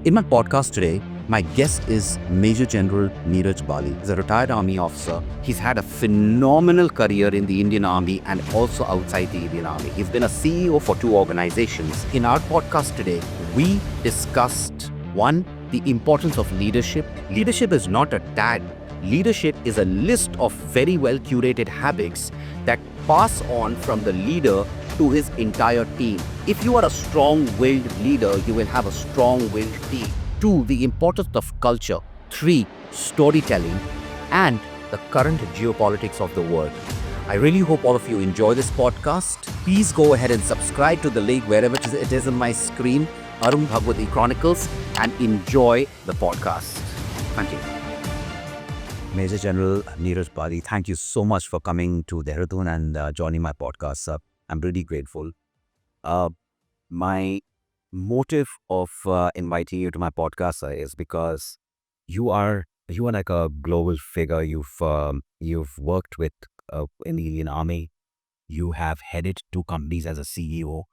In my podcast today, my guest is Major General Bali. He's a retired Army officer. He's had a phenomenal career in the Indian Army and also outside the Indian Army. He's been a CEO for 2 organizations. In our podcast today, we discussed one, the importance of leadership. Leadership is not a tag. Leadership is a list of very well curated habits that pass on from the leader to his entire team. If you are a strong-willed leader, you will have a strong-willed team. 2, the importance of culture. 3, storytelling. And the current geopolitics of the world. I really hope all of you enjoy this podcast. Please go ahead and subscribe to the link wherever it is on my screen, Arun Bhagwati Chronicles, and enjoy the podcast. Thank you. Major General Bali, thank you so much for coming to Dehradun and joining my podcast, sir. I'm really grateful. My motive of inviting you to my podcast, sir, is because you are like a global figure. You've worked with in the Indian Army. You have headed 2 companies as a CEO.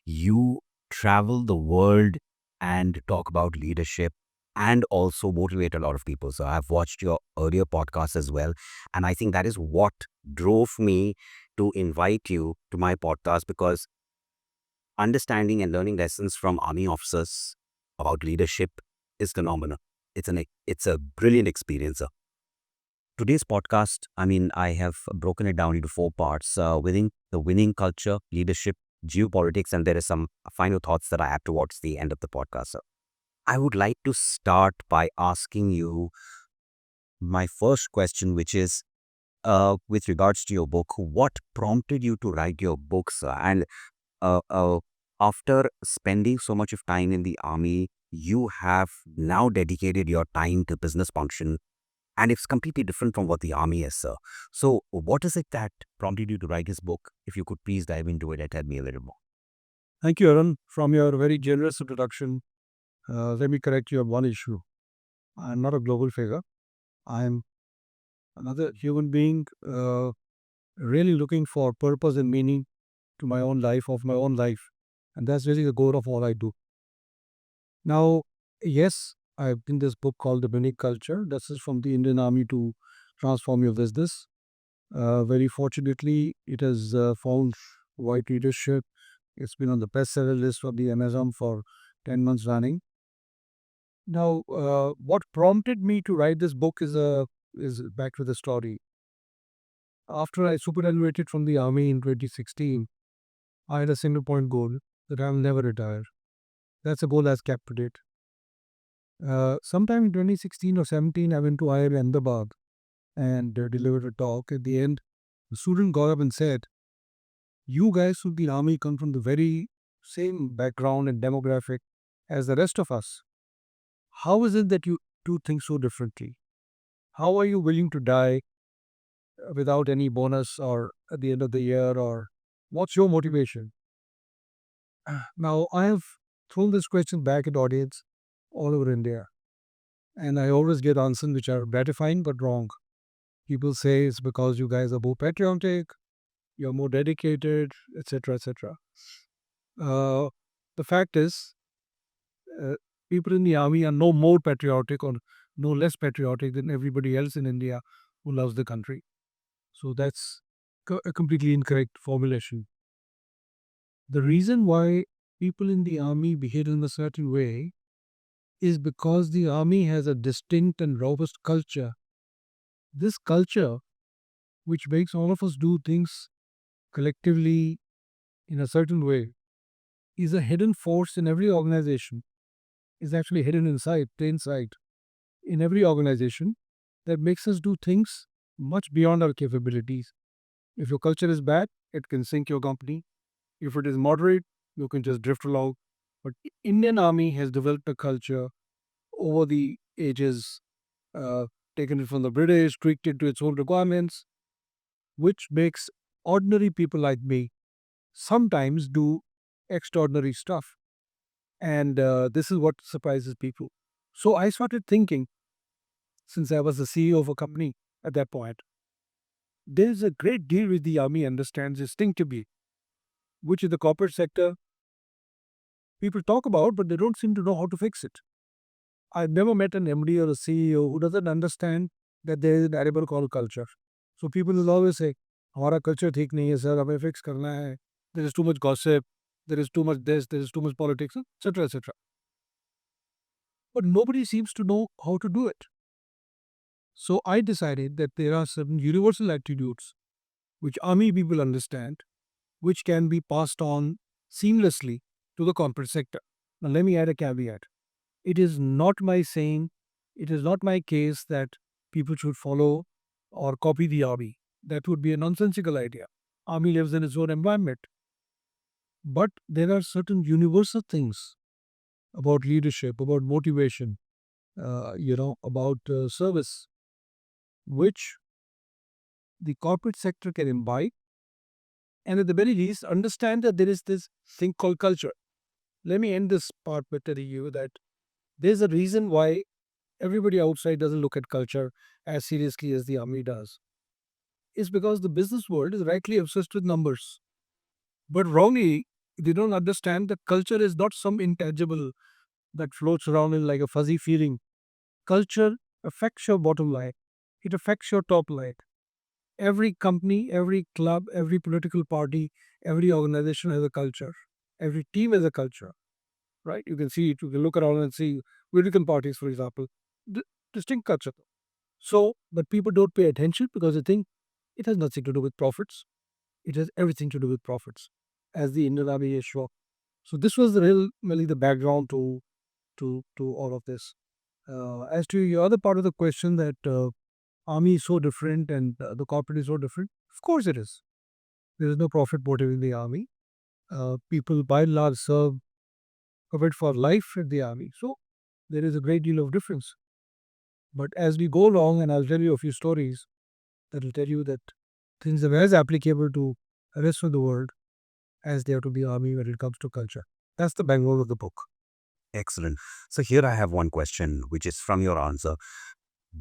You travel the world and talk about leadership and also motivate a lot of people. So I've watched your earlier podcasts as well. And I think that is what drove me to invite you to my podcast, because understanding and learning lessons from Army officers about leadership is phenomenal. It's a brilliant experience. Today's podcast, I have broken it down into 4 parts. Within the winning culture, leadership, geopolitics, and there are some final thoughts that I add towards the end of the podcast. Sir. I would like to start by asking you my first question, which is with regards to your book. What prompted you to write your books? And after spending so much of time in the Army, you have now dedicated your time to business function, and it's completely different from what the Army is, sir. So what is it that prompted you to write this book? If you could please dive into it and tell me a little more. Thank you, Arun, from your very generous introduction. Let me correct you on one issue. I'm not a global figure. I'm another human being really looking for purpose and meaning to my own life, of my own life. And that's really the goal of all I do. Now, yes, I've written this book called The Winning Culture. This is from the Indian Army to Transform Your Business. Very fortunately, it has found wide readership. It's been on the bestseller list of the Amazon for 10 months running. Now, what prompted me to write this book is back to the story. After I superannuated from the Army in 2016, I had a single point goal that I'll never retire. That's a goal I've kept to date. Sometime in 2016 or 17, I went to IIM Ahmedabad and delivered a talk. At the end, the student got up and said, "You guys from the Army come from the very same background and demographic as the rest of us. How is it that you do things so differently? How are you willing to die without any bonus or at the end of the year, or what's your motivation?" Now, I have thrown this question back at audience all over India, and I always get answers which are gratifying but wrong. People say it's because you guys are more patriotic, you're more dedicated, etc., etc. The fact is, people in the Army are no more patriotic or no less patriotic than everybody else in India who loves the country. So that's a completely incorrect formulation. The reason why people in the Army behave in a certain way is because the Army has a distinct and robust culture. This culture, which makes all of us do things collectively in a certain way, is a hidden force in every organization. Is actually hidden inside, plain sight, in every organization, that makes us do things much beyond our capabilities. If your culture is bad, it can sink your company. If it is moderate, you can just drift along. But Indian Army has developed a culture over the ages, taken it from the British, tweaked it to its own requirements, which makes ordinary people like me sometimes do extraordinary stuff. And this is what surprises people. So I started thinking, since I was the CEO of a company at that point, there's a great deal which the Army understands instinctively, which in the corporate sector people talk about, but they don't seem to know how to fix it. I've never met an MD or a CEO who doesn't understand that there is an variable called culture. So people will always say, हमारा culture ठीक नहीं है sir, हमें fix करना है. There is too much gossip, there is too much this, there is too much politics, etc., etc. But nobody seems to know how to do it. So I decided that there are certain universal attitudes which army people understand, which can be passed on seamlessly to the corporate sector. Now, let me add a caveat. It is not my saying, it is not my case that people should follow or copy the army. That would be a nonsensical idea. Army lives in its own environment. But there are certain universal things about leadership, about motivation, about service, which the corporate sector can imbibe, and at the very least understand that there is this thing called culture. Let me end this part by telling you that there's a reason why everybody outside doesn't look at culture as seriously as the army does. It's because the business world is rightly obsessed with numbers. But wrongly, they don't understand that culture is not some intangible that floats around in like a fuzzy feeling. Culture affects your bottom line, it affects your top line. Every company, every club, every political party, every organization has a culture. Every team has a culture, right? You can see it, you can look around and see political parties, for example, distinct culture. So, but people don't pay attention because they think it has nothing to do with profits. It has everything to do with profits, as the Indian Army is sure. So this was the really the background to all of this. As to your other part of the question that army is so different and the corporate is so different, of course it is. There is no profit motive in the army. People by and large serve covered for life in the army. So there is a great deal of difference. But as we go along, and I'll tell you a few stories that will tell you that things are as applicable to the rest of the world as they are to the army when it comes to culture. That's the background of the book. Excellent. So here I have one question, which is from your answer.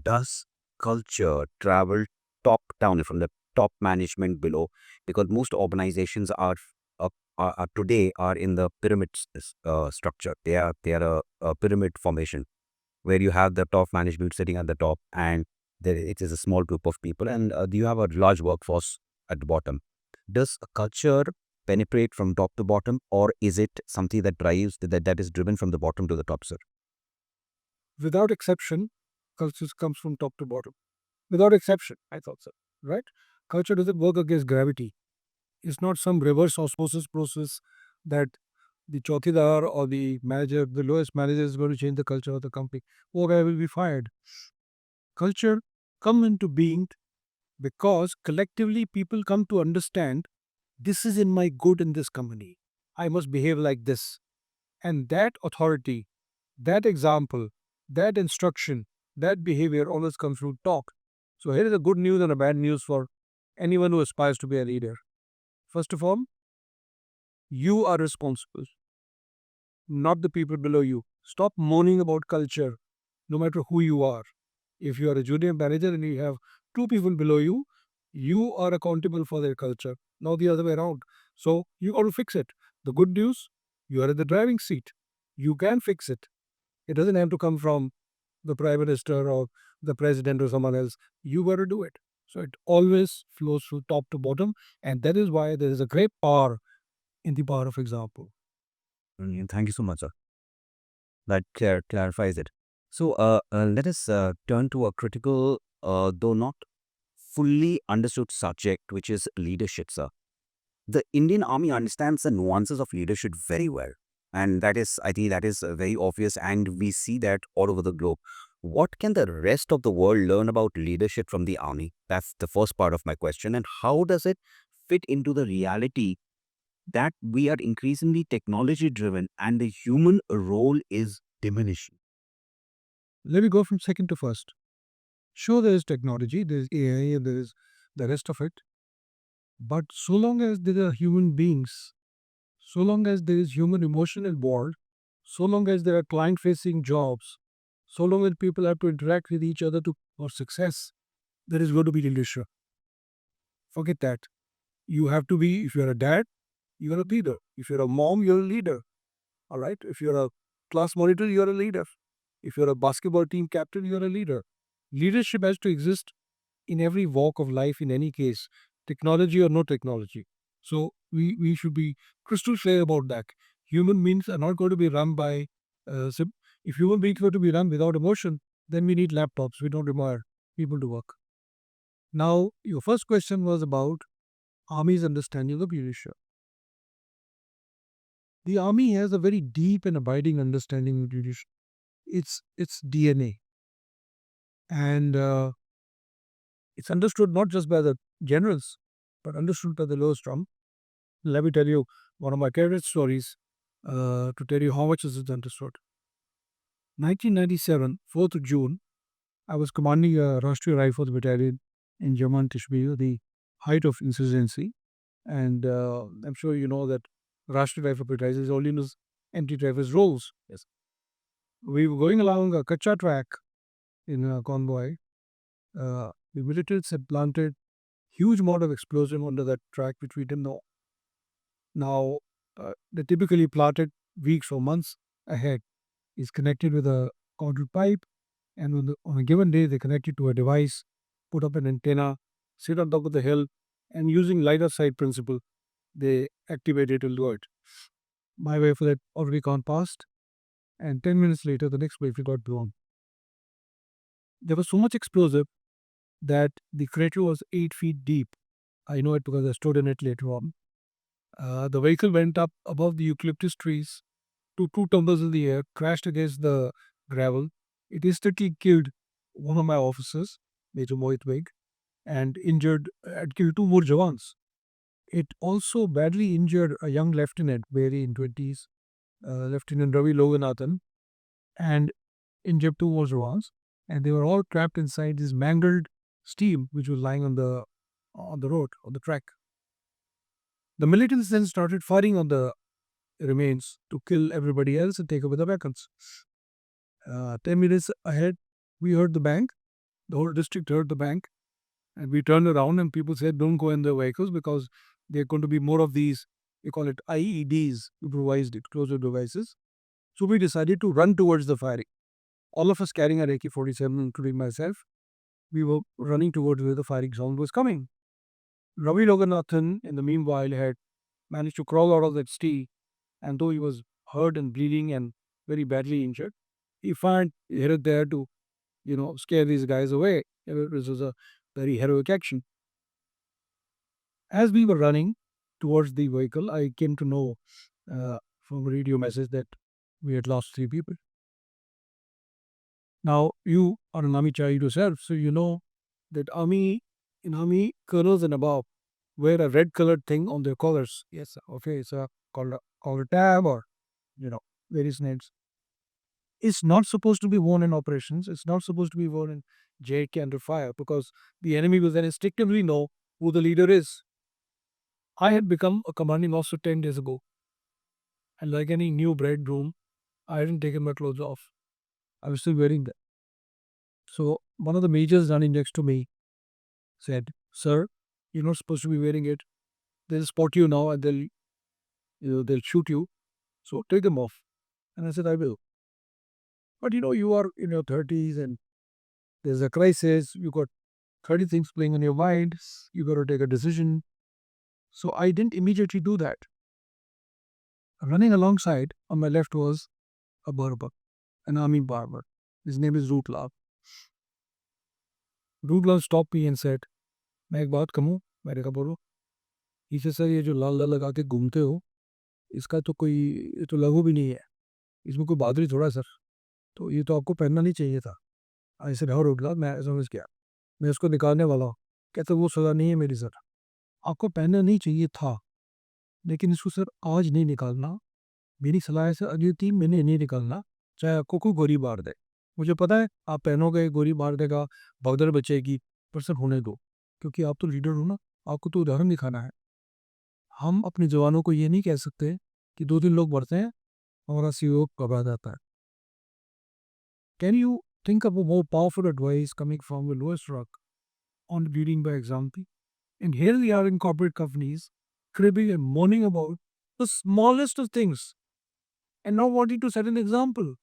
Does culture travel top down from the top management below? Because most organizations are today are in the pyramid structure. They are a pyramid formation where you have the top management sitting at the top, and it is a small group of people, and you have a large workforce at the bottom. Does a culture penetrate from top to bottom, or is it something that drives that is driven from the bottom to the top, sir? Without exception, culture comes from top to bottom. Without exception, I thought so. Right? Culture doesn't work against gravity. It's not some reverse osmosis process that the chowkidar or the manager, the lowest manager is going to change the culture of the company. Oh, guy will be fired. Culture come into being because collectively people come to understand this is in my good in this company. I must behave like this. And that authority, that example, that instruction, that behavior always comes through talk. So here is a good news and a bad news for anyone who aspires to be a leader. First of all, you are responsible, not the people below you. Stop moaning about culture, no matter who you are. If you are a junior manager and you have two people below you, you are accountable for their culture, not the other way around. So you got to fix it. The good news, you are in the driving seat. You can fix it. It doesn't have to come from the prime minister or the president or someone else. You got to do it. So it always flows through top to bottom, and that is why there is a great power in the power of example. Thank you so much, sir. That clarifies it. So let us turn to a critical, though not fully understood subject, which is leadership, sir. The Indian Army understands the nuances of leadership very well. And that is, I think that is very obvious, and we see that all over the globe. What can the rest of the world learn about leadership from the Army? That's the first part of my question. And how does it fit into the reality that we are increasingly technology driven and the human role is diminishing? Let me go from second to first. Sure, there is technology, there is AI, and there is the rest of it. But so long as there are human beings, so long as there is human emotion involved, so long as there are client facing jobs, so long as people have to interact with each other to for success, there is going to be leadership. Forget that. You have to be, if you're a dad, you're a leader. If you're a mom, you're a leader. All right. If you're a class monitor, you're a leader. If you're a basketball team captain, you're a leader. Leadership has to exist in every walk of life, in any case, technology or no technology. So we should be crystal clear about that. Human beings are not going to be run by, if human beings were to be run without emotion, then we need laptops. We don't require people to work. Now, your first question was about Army's understanding of leadership. The Army has a very deep and abiding understanding of leadership. It's DNA. And it's understood not just by the generals, but understood by the lowest rung. Let me tell you one of my favorite stories to tell you how much is it understood. 1997, 4th of June, I was commanding a Rashtriya Rifles Battalion in Jammu and Kashmir, the height of insurgency. And I'm sure you know that Rashtriya Rifle Battalion is only in its anti-drivers roles. Yes. We were going along a Kacha track in a convoy. The militants had planted huge amount of explosive under that track, which we didn't know. Now, they typically planted weeks or months ahead. Is connected with a conduit pipe, and on a given day, they connect it to a device, put up an antenna, sit on top of the hill, and using line of sight principle, they activate it and do it. My way for that already gone past, and 10 minutes later, the next wave got blown. There was so much explosive that the crater was 8 feet deep. I know it because I stood in it later on. The vehicle went up above the eucalyptus trees to two tumbles in the air, crashed against the gravel. It instantly killed one of my officers, Major Mohit Beg, and had killed two more Jawans. It also badly injured a young lieutenant, barely in 20s, Lieutenant Ravi Loganathan, and injured two more Jawans. And they were all trapped inside this mangled steam which was lying on the road, on the track. The militants then started firing on the remains to kill everybody else and take over the weapons. 10 minutes ahead, we heard the bang. The whole district heard the bang. And we turned around and people said, don't go in the vehicles because there are going to be more of these, we call it IEDs, improvised explosive devices. So we decided to run towards the firing. All of us carrying our AK-47, including myself, we were running towards where the firing sound was coming. Ravi Loganathan, in the meanwhile, had managed to crawl out of that stee, and though he was hurt and bleeding and very badly injured, he fired here and there to, scare these guys away. This was a very heroic action. As we were running towards the vehicle, I came to know from a radio message that we had lost 3 people. Now, you are an army child yourself, so you know that in army, colonels and above wear a red colored thing on their collars. Yes, okay, it's a collar tab or, various names. It's not supposed to be worn in operations. It's not supposed to be worn in JK under fire because the enemy will then instinctively know who the leader is. I had become a commanding officer 10 days ago. And like any new bred groom, I hadn't taken my clothes off. I was still wearing them. So one of the majors running next to me said, "Sir, you're not supposed to be wearing it. They'll spot you now and they'll shoot you. So take them off." And I said, "I will." But you are in your 30s and there's a crisis. You got 30 things playing on your mind. You got to take a decision. So I didn't immediately do that. Running alongside on my left was a barber, an army barber. His name is Rootlav. Rootlav stopped me and said, "मैं एक बात कहूँ?" मैंने कहा, "बोलो." He said, "sir, ये जो लाल लाल लगा के घूमते हो, इसका तो कोई, ये तो लघु भी नहीं है. इसमें कोई बहादुरी थोड़ा है सर. तो ये तो आपको पहनना नहीं चाहिए था." I said, "हाँ Rootlav, मैं समझ गया. मैं इसको निकालने वाला हूँ." कहते, "वो सज़ा नहीं है मेरी सर. आपको पहनना नहीं चाहिए था, लेकिन इसको सर आज नहीं निकालना. मेरी सलाह है सर, अगले 3 महीने नहीं निकालना, चाहे आपको कोई गोली मार दे. मुझे पता है आप पहनोगे, गोली मार देगा, भगदड़ बचेगी, पर सर होने दो, क्योंकि आप तो लीडर हो ना, आपको तो उदाहरण दिखाना है. हम अपने जवानों को ये नहीं कह सकते कि 2-3 लोग मरते हैं, हमारा सीईओ घबरा जाता है." Can you think of a more powerful advice coming from the lowest rung on leading by example? And here we are in corporate companies, cribbing and moaning about the smallest of things and not wanting to set an example.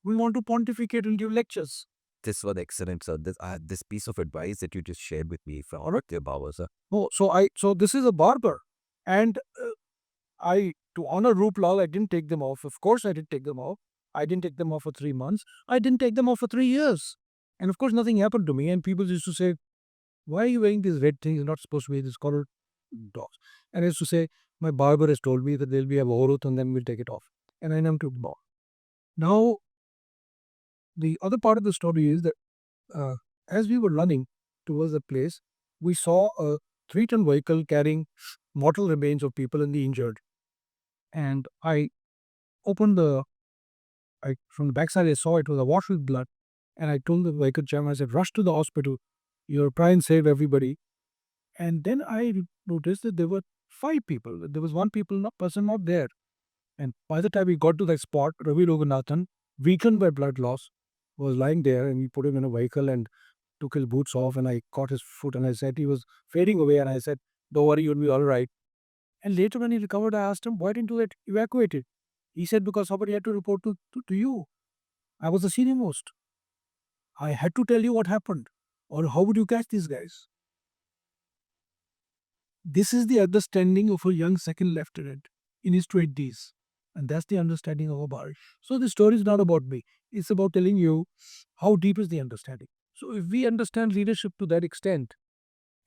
We want to pontificate and give lectures. This was excellent, sir. This piece of advice that you just shared with me from All right. your power, sir. Oh, so this is a barber, and I to honor Roop Lal, I didn't take them off. Of course, I did take them off. I didn't take them off for 3 months. I didn't take them off for 3 years, and of course, nothing happened to me. And people used to say, "Why are you wearing these red things? You're not supposed to wear these colored dogs." And I used to say, "My barber has told me that there'll be a vorut, and then we'll take it off." And I never took them off. Now, the other part of the story is that uh, as we were running towards the place, we saw a 3-ton vehicle carrying mortal remains of people and the injured. And I opened from the backside, I saw it was awash with blood. And I told the vehicle chairman, I said, rush to the hospital. You'll try and save everybody. And then I noticed that there were 5 people. There was person not there. And by the time we got to that spot, Ravi Loganathan, weakened by blood loss, was lying there, and we put him in a vehicle and took his boots off, and I caught his foot, and I said he was fading away, and I said, don't worry, you'll be all right. And later when he recovered, I asked him, why didn't you get evacuated? He said, because somebody had to report to you. I was the senior most. I had to tell you what happened, or how would you catch these guys? This is the understanding of a young second lieutenant in his 20s. And that's the understanding of a bar. So the story is not about me. It's about telling you how deep is the understanding. So if we understand leadership to that extent,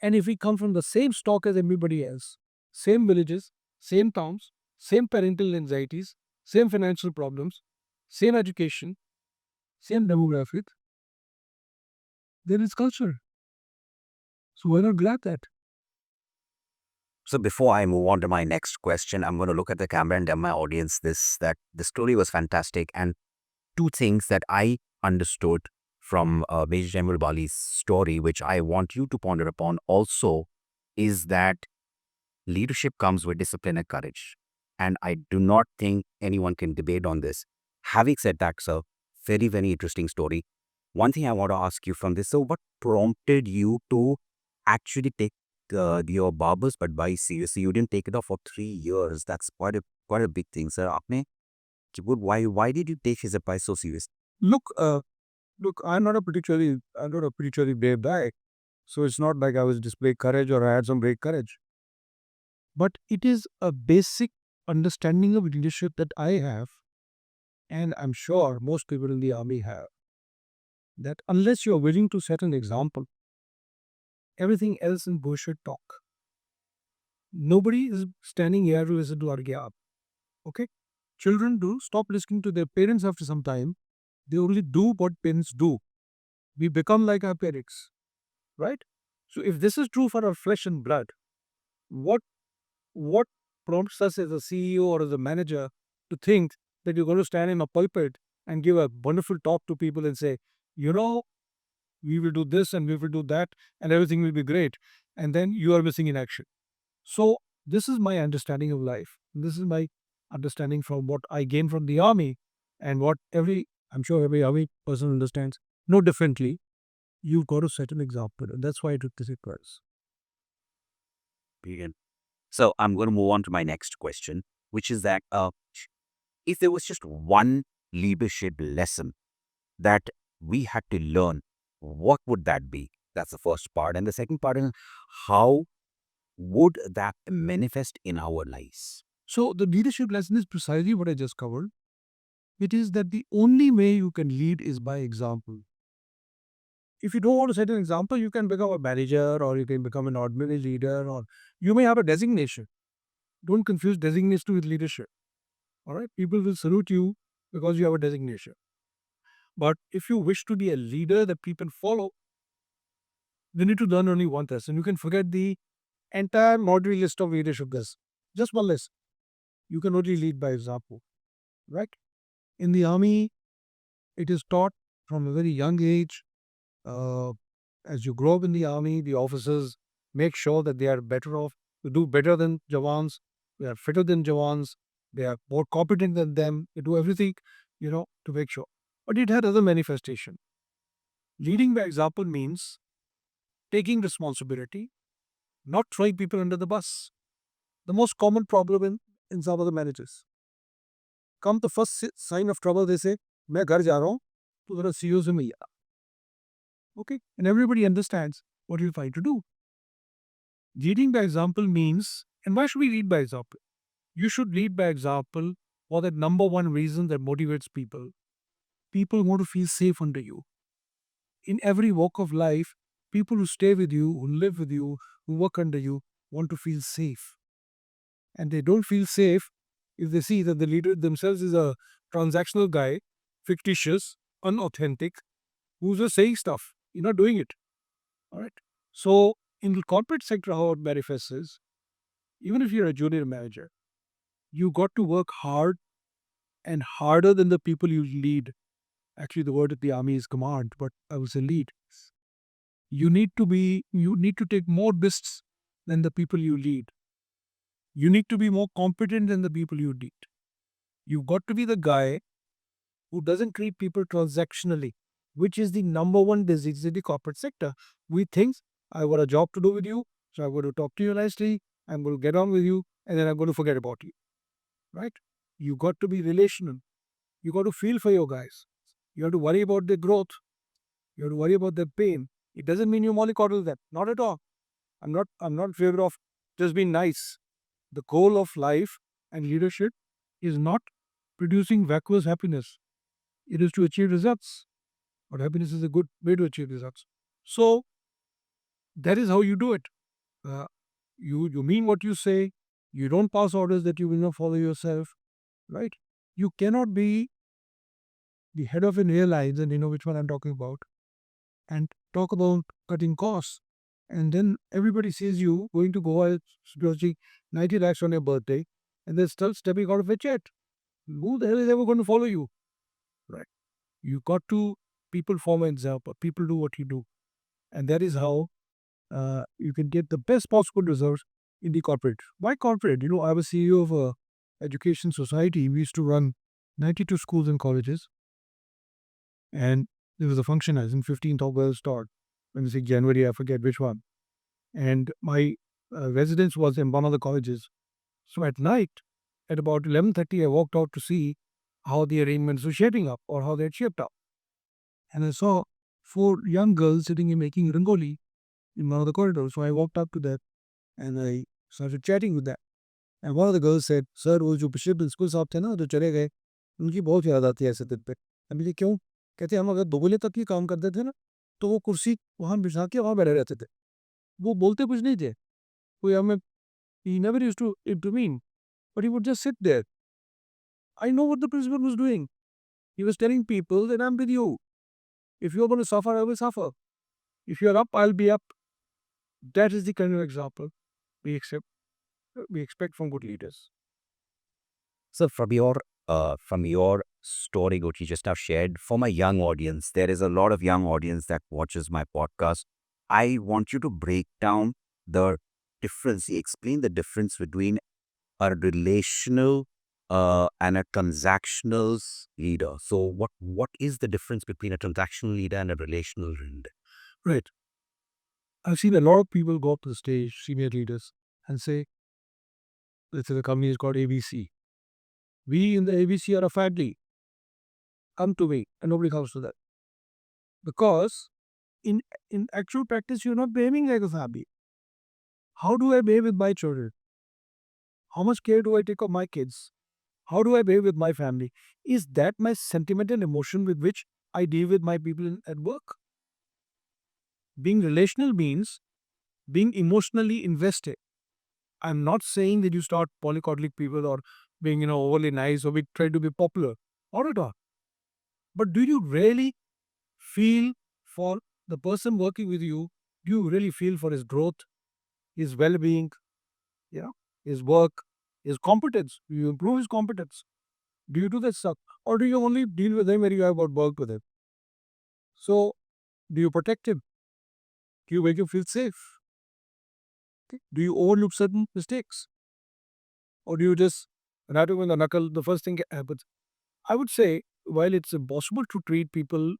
and if we come from the same stock as everybody else, same villages, same towns, same parental anxieties, same financial problems, same education, same demographic, then it's culture. So why not grab that? So before I move on to my next question, I'm going to look at the camera and tell my audience that the story was fantastic. And two things that I understood from Major General Bali's story, which I want you to ponder upon also, is that leadership comes with discipline and courage. And I do not think anyone can debate on this. Having said that, sir, very, very interesting story. One thing I want to ask you from this, so what prompted you to actually take your barber's advice seriously? You didn't take it off for 3 years. That's quite a big thing, sir. Why did you take his advice so seriously? Look, look, I'm not a particularly brave guy. So it's not like I was displaying courage or I had some great courage. But it is a basic understanding of leadership that I have, and I'm sure most people in the army have, that unless you're willing to set an example, everything else is bullshit talk. Nobody is standing here to listen to our gyab. Okay? Children do stop listening to their parents after some time. They only do what parents do. We become like our parents. Right? So if this is true for our flesh and blood, what what prompts us as a CEO or as a manager to think that you're going to stand in a pulpit and give a wonderful talk to people and say, you know, we will do this and we will do that and everything will be great. And then you are missing in action. So this is my understanding of life. This is my understanding from what I gained from the army and what I'm sure every army person understands no differently. You've got to set an example. And that's why I took this advice. Brilliant. So I'm going to move on to my next question, which is that if there was just one leadership lesson that we had to learn, what would that be? That's the first part. And the second part is, how would that manifest in our lives? So the leadership lesson is precisely what I just covered. It is that the only way you can lead is by example. If you don't want to set an example, you can become a manager or you can become an ordinary leader or you may have a designation. Don't confuse designation with leadership. All right. People will salute you because you have a designation. But if you wish to be a leader that people follow, you need to learn only one lesson. You can forget the entire modern list of leadership lists. Just one lesson. You can only lead by example. Right? In the army, it is taught from a very young age. As you grow up in the army, the officers make sure that they are better off, to do better than Jawans, they are fitter than Jawans, they are more competent than them, they do everything, to make sure. But it had other manifestation. Leading by example means taking responsibility, not throwing people under the bus. The most common problem in some of the managers. Come the first sign of trouble, they say, मैं घर जा रहा हूँ, तो ज़रा CEO से मिल. Okay? And everybody understands what you're trying to do. Leading by example means, and why should we lead by example? You should lead by example for the number one reason that motivates people. People want to feel safe under you. In every walk of life, people who stay with you, who live with you, who work under you, want to feel safe. And they don't feel safe if they see that the leader themselves is a transactional guy, fictitious, unauthentic, who's just saying stuff. You're not doing it. All right. So in the corporate sector, how it manifests is, even if you're a junior manager, you got to work hard and harder than the people you lead. Actually, the word at the army is command, but I will say lead. You need to take more risks than the people you lead. You need to be more competent than the people you lead. You've got to be the guy who doesn't treat people transactionally, which is the number one disease in the corporate sector. We think, I got a job to do with you, so I'm going to talk to you nicely, I'm going to get on with you, and then I'm going to forget about you. Right? You got to be relational. You got to feel for your guys. You have to worry about their growth. You have to worry about their pain. It doesn't mean you mollycoddle them. Not at all. I'm not in favor of just being nice. The goal of life and leadership is not producing vacuous happiness. It is to achieve results. But happiness is a good way to achieve results. So that is how you do it. Uh, you mean what you say. You don't pass orders that you will not follow yourself. Right? You cannot be the head of an airlines, and you know which one I'm talking about, and talk about cutting costs. And then everybody sees you going to Goa splurging 90 lakhs on your birthday, and they're still stepping out of a jet. Who the hell is ever going to follow you? Right? You got to, people form an example. People do what you do. And that is how you can get the best possible results in the corporate. Why corporate? I was CEO of a education society. We used to run 92 schools and colleges. And there was a function as in 15th of well start. When you say January, I forget which one. And my residence was in one of the colleges. So at night, at about 11:30, I walked out to see how the arrangements were shaping up or how they had shaped up. And I saw four young girls sitting and making rangoli in one of the corridors. So I walked up to that and I started chatting with them. And one of the girls said, "Sir, वो जो पिछले principal साहब थे ना जो चले गए, उनकी बहुत याद आती है ऐसे दिन पे." मैं बोली, "क्यों?" कहते, "हम अगर 2 बजे तक ही काम करते थे ना, तो वो कुर्सी वहाँ बिछा के वहाँ बैठे रहते थे। वो बोलते कुछ नहीं थे। कोई हमें he never used to intervene, but he would just sit there. I know what the principal was doing. He was telling people that I'm with you. If you're going to suffer, I will suffer. If you're up, I'll be up." That is the kind of example we accept, we expect from good leaders. So from your story, what you just have shared, for my young audience, there is a lot of young audience that watches my podcast. I want you to break down the difference. Explain the difference between a relational and a transactional leader. So what is the difference between a transactional leader and a relational leader? Right. I've seen a lot of people go up to the stage, senior leaders, and say, let's say the company is called ABC. We in the ABC are a family. Come to me. And nobody comes to that. Because in in actual practice, you're not behaving like a family. How do I behave with my children? How much care do I take of my kids? How do I behave with my family? Is that my sentiment and emotion with which I deal with my people at work? Being relational means being emotionally invested. I'm not saying that you start polycoddling people or being, overly nice or we try to be popular. Not at all. But do you really feel for the person working with you? Do you really feel for his growth, his well-being, his work, his competence? Do you improve his competence? Do you do that stuff? Or do you only deal with him when you have about work with him? So, do you protect him? Do you make him feel safe? Okay. Do you overlook certain mistakes? Or do you just rat him in the knuckle the first thing happens? I would say, while it's impossible to treat people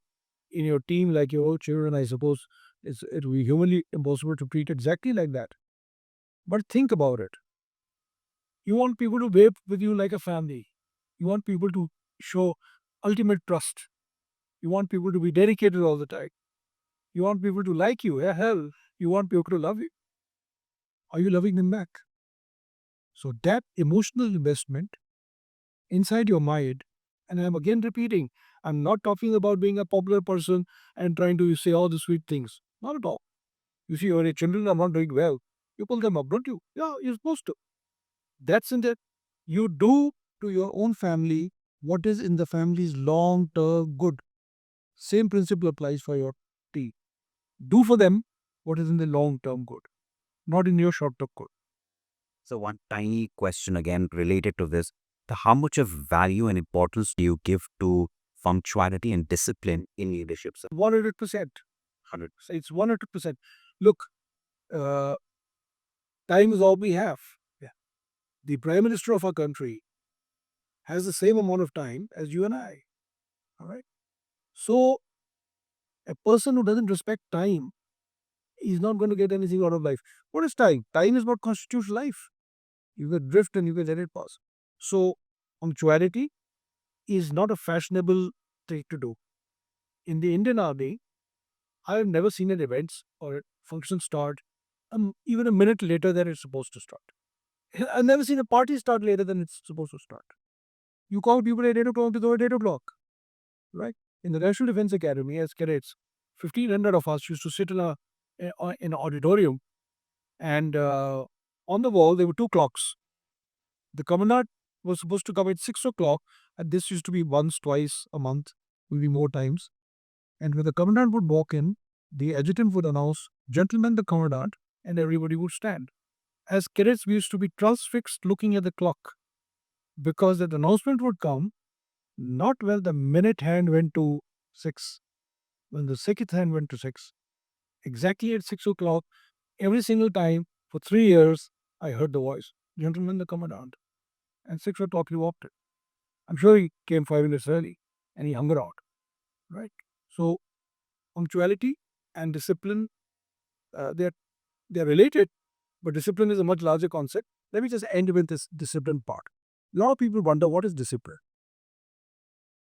in your team like your own children, I suppose it will be humanly impossible to treat exactly like that. But think about it. You want people to behave with you like a family. You want people to show ultimate trust. You want people to be dedicated all the time. You want people to like you. Yeah, hell, you want people to love you. Are you loving them back? So that emotional investment inside your mind, and I'm again repeating, I'm not talking about being a popular person and trying to say all the sweet things. Not at all. You see, your children are not doing well. You pull them up, don't you? Yeah, you're supposed to. That's in it. You do to your own family what is in the family's long term good. Same principle applies for your team. Do for them what is in the long term good, not in your short term good. So one tiny question again related to this. How much of value and importance do you give to punctuality and discipline in leadership, sir? 100%. 100%. It's 100%. Look, uh, time is all we have. Yeah. The Prime Minister of our country has the same amount of time as you and I. All right. So a person who doesn't respect time is not going to get anything out of life. What is time? Time is what constitutes life. You can drift and you can let it pass. So punctuality is not a fashionable thing to do. In the Indian Army, I have never seen an event or a function start even a minute later than it's supposed to start. I've never seen a party start later than it's supposed to start. You call people at 8 o'clock to go at 8 o'clock, right? In the National Defense Academy, as cadets, 1,500 of us used to sit in an auditorium, and on the wall there were two clocks. The commandant was supposed to come at 6 o'clock, and this used to be once, twice a month, maybe more times. And when the commandant would walk in, the adjutant would announce, "Gentlemen, the commandant," and everybody would stand. As cadets, we used to be transfixed looking at the clock because that announcement would come not when the minute hand went to 6, when the second hand went to 6. Exactly at 6 o'clock, every single time for 3 years, I heard the voice, "Gentlemen, the commandant." And 6 o'clock, he walked in. I'm sure he came 5 minutes early and he hung around, right? So, punctuality and discipline, they're related, but discipline is a much larger concept. Let me just end with this discipline part. A lot of people wonder, what is discipline?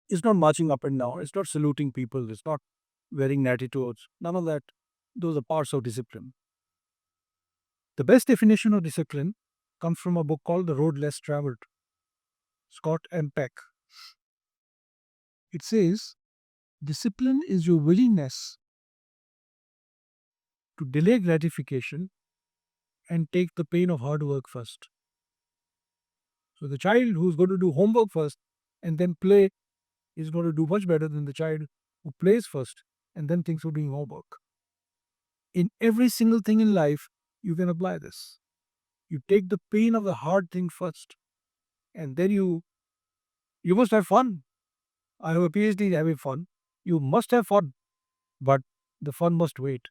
It's not marching up and down. It's not saluting people. It's not wearing attitudes. None of that. Those are parts of discipline. The best definition of discipline comes from a book called The Road Less Traveled, Scott M. Peck. It says, discipline is your willingness to delay gratification and take the pain of hard work first. So the child who's going to do homework first and then play is going to do much better than the child who plays first and then thinks of doing homework. In every single thing in life, you can apply this. You take the pain of the hard thing first, and then you must have fun. I have a PhD in having fun. You must have fun, but the fun must wait.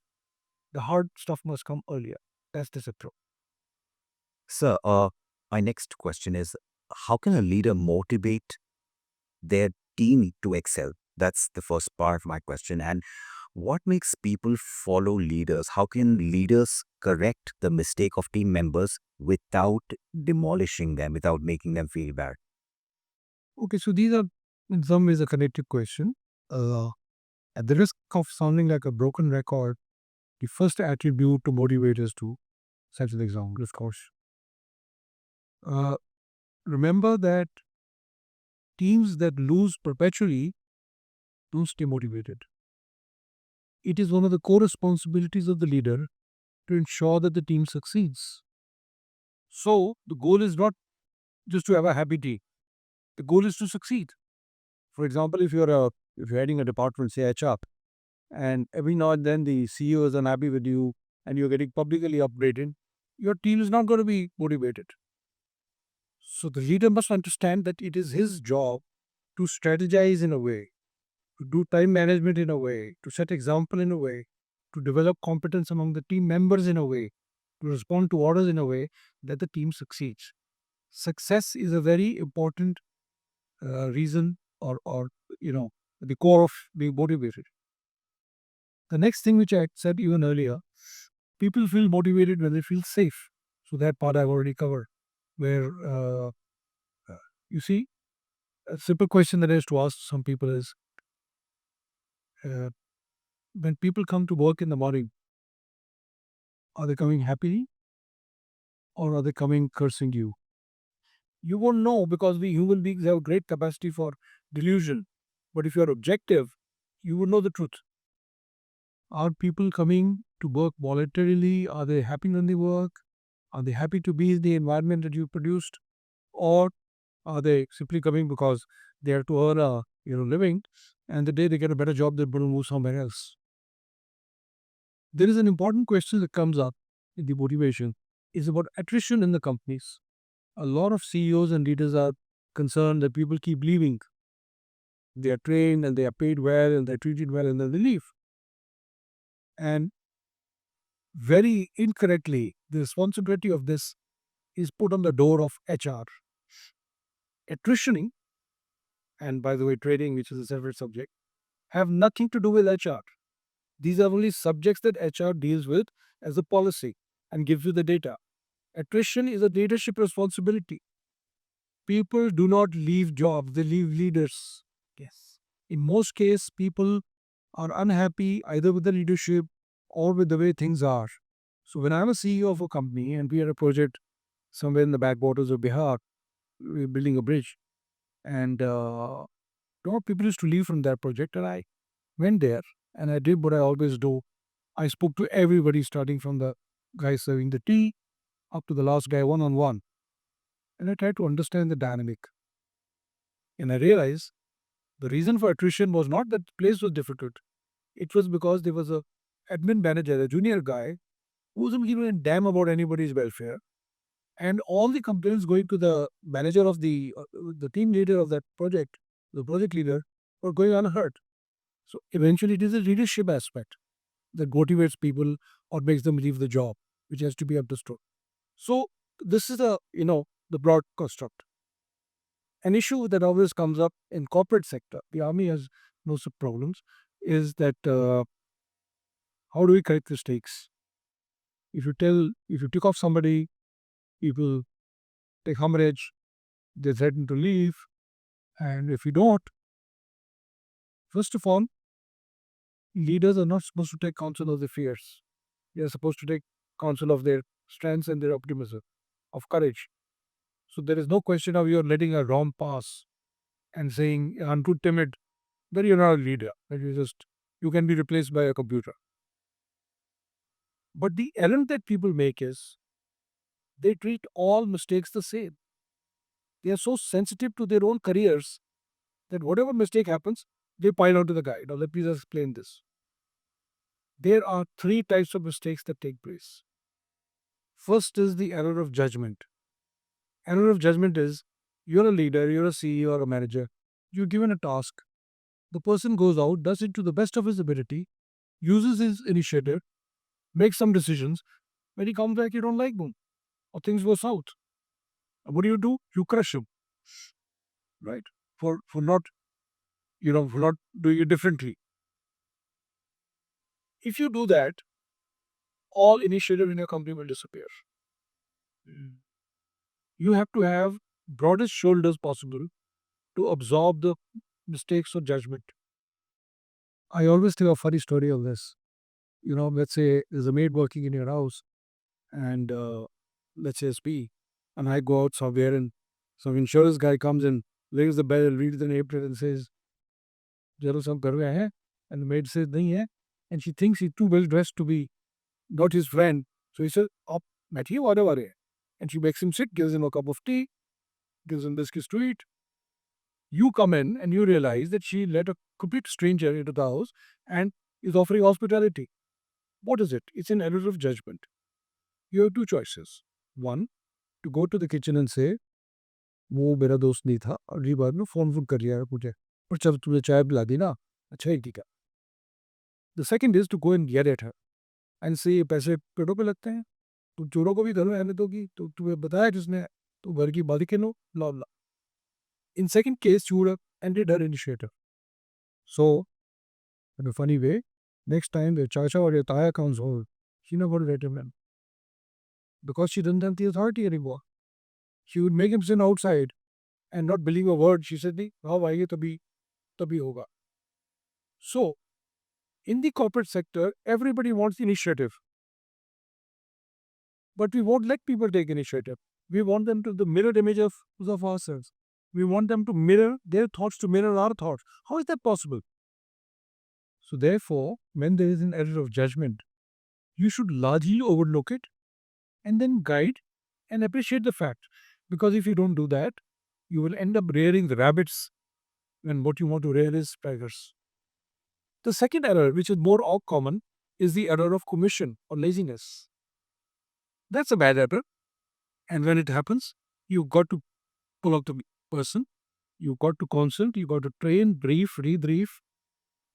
The hard stuff must come earlier. That's discipline. Sir, my next question is, how can a leader motivate their team to excel? That's the first part of my question. And what makes people follow leaders? How can leaders correct the mistake of team members without demolishing them, without making them feel bad? Okay, so these are in some ways a connected question. Uh, at the risk of sounding like a broken record, the first attribute to motivate is to set an example, of course. Uh, Remember that teams that lose perpetually don't stay motivated. It is one of the core responsibilities of the leader to ensure that the team succeeds. So the goal is not just to have a happy team. The goal is to succeed. For example, if you're heading a department, say HR, and every now and then the CEO is unhappy with you and you're getting publicly upgraded, your team is not going to be motivated. So the leader must understand that it is his job to strategize in a way, to do time management in a way, to set example in a way, to develop competence among the team members in a way, to respond to orders in a way that the team succeeds. Success is a very important reason or the core of being motivated. The next thing which I said even earlier, people feel motivated when they feel safe. So that part I've already covered. Where uh, you see, A simple question that I used to ask some people is, uh, when people come to work in the morning, are they coming happy or are they coming cursing you? You won't know because we human beings have great capacity for delusion. But if you're objective, you would know the truth. Are people coming to work voluntarily? Are they happy when they work? Are they happy to be in the environment that you produced? Or are they simply coming because they have to earn a living, and the day they get a better job, they're going to move somewhere else? There is an important question that comes up in the motivation is about attrition in the companies. A lot of CEOs and leaders are concerned that people keep leaving. They are trained and they are paid well and they're treated well and then they leave. And very incorrectly, the responsibility of this is put on the door of HR. Attritioning, and by the way, trading, which is a separate subject, have nothing to do with HR. These are only subjects that HR deals with as a policy and gives you the data. Attrition is a leadership responsibility. People do not leave jobs, they leave leaders. Yes. In most cases, people are unhappy either with the leadership or with the way things are. So when I'm a CEO of a company and we had a project somewhere in the backwaters of Bihar, we're building a bridge, and lot of people used to leave from that project, and I went there and I did what I always do. I spoke to everybody, starting from the guy serving the tea up to the last guy one on one, and I tried to understand the dynamic. And I realized the reason for attrition was not that the place was difficult. It was because there was a admin manager, a junior guy, who wasn't giving a damn about anybody's welfare. And all the complaints going to the manager of the team leader of that project, the project leader, were going unheard. So eventually, it is a leadership aspect that motivates people or makes them leave the job, which has to be understood. So this is the broad construct. An issue that always comes up in corporate sector, the army has no such problems, is that how do we correct mistakes? If you tick off somebody, people take umbrage, they threaten to leave, and if you don't, first of all, leaders are not supposed to take counsel of their fears. They are supposed to take counsel of their strengths and their optimism, of courage. So there is no question of you are letting a wrong pass and saying, I'm too timid, then you're not a leader. That you can be replaced by a computer. But the error that people make is they treat all mistakes the same. They are so sensitive to their own careers that whatever mistake happens, they pile onto the guy. Now, let me just explain this. There are three types of mistakes that take place. First is the error of judgment. Error of judgment is you're a leader, you're a CEO or a manager, you're given a task. The person goes out, does it to the best of his ability, uses his initiative, makes some decisions. When he comes back, you don't like him, or things go south. What do? You crush him, right? For not for not doing it differently. If you do that, all initiative in your company will disappear. You have to have broadest shoulders possible to absorb the mistakes or judgment. I always tell a funny story of this. Let's say there's a maid working in your house, and let's say SP, and I go out somewhere, and some insurance guy comes and rings the bell, reads the name plate, and says, "Jaro sab kar rahe hain?" And the maid says, "Nahi hai," and she thinks he's too well dressed to be not his friend. So he says, "Up, बैठिए whatever है," and she makes him sit, gives him a cup of tea, gives him biscuits to eat. You come in and you realize that she let a complete stranger into the house and is offering hospitality. What is it? It's an error of judgment. You have two choices. One, to go to the kitchen and say, वो मेरा दोस्त नहीं था, अगली बार में phone वोन कर लिया है मुझे, और जब तुमने चाय पिला दी ना, अच्छा ही ठीक है. The second is to go and yell at her and say, ये पैसे पेड़ों पे लगते हैं, तुम चोरों को भी घर में रहने दोगी, तो तुम्हें बताया जिसने, तो घर की मालिक no, blah blah. In second case, you would have ended her initiative. So, in a funny way, next time the chacha or your taya comes home, she never let him in because she doesn't have the authority anymore. She would make him sit outside and not believing a word. She said, "नहीं, हाँ भाई, ये तभी होगा." So, in the corporate sector, everybody wants initiative, but we won't let people take initiative. We want them to the mirror image of ourselves. We want them to mirror their thoughts to mirror our thoughts. How is that possible? So, therefore, when there is an error of judgment, you should largely overlook it and then guide and appreciate the fact. Because if you don't do that, you will end up rearing the rabbits when what you want to rear is tigers. The second error, which is more common, is the error of commission or laziness. That's a bad error. And when it happens, you've got to pull out the person, you've got to consult, you've got to train, brief, rebrief,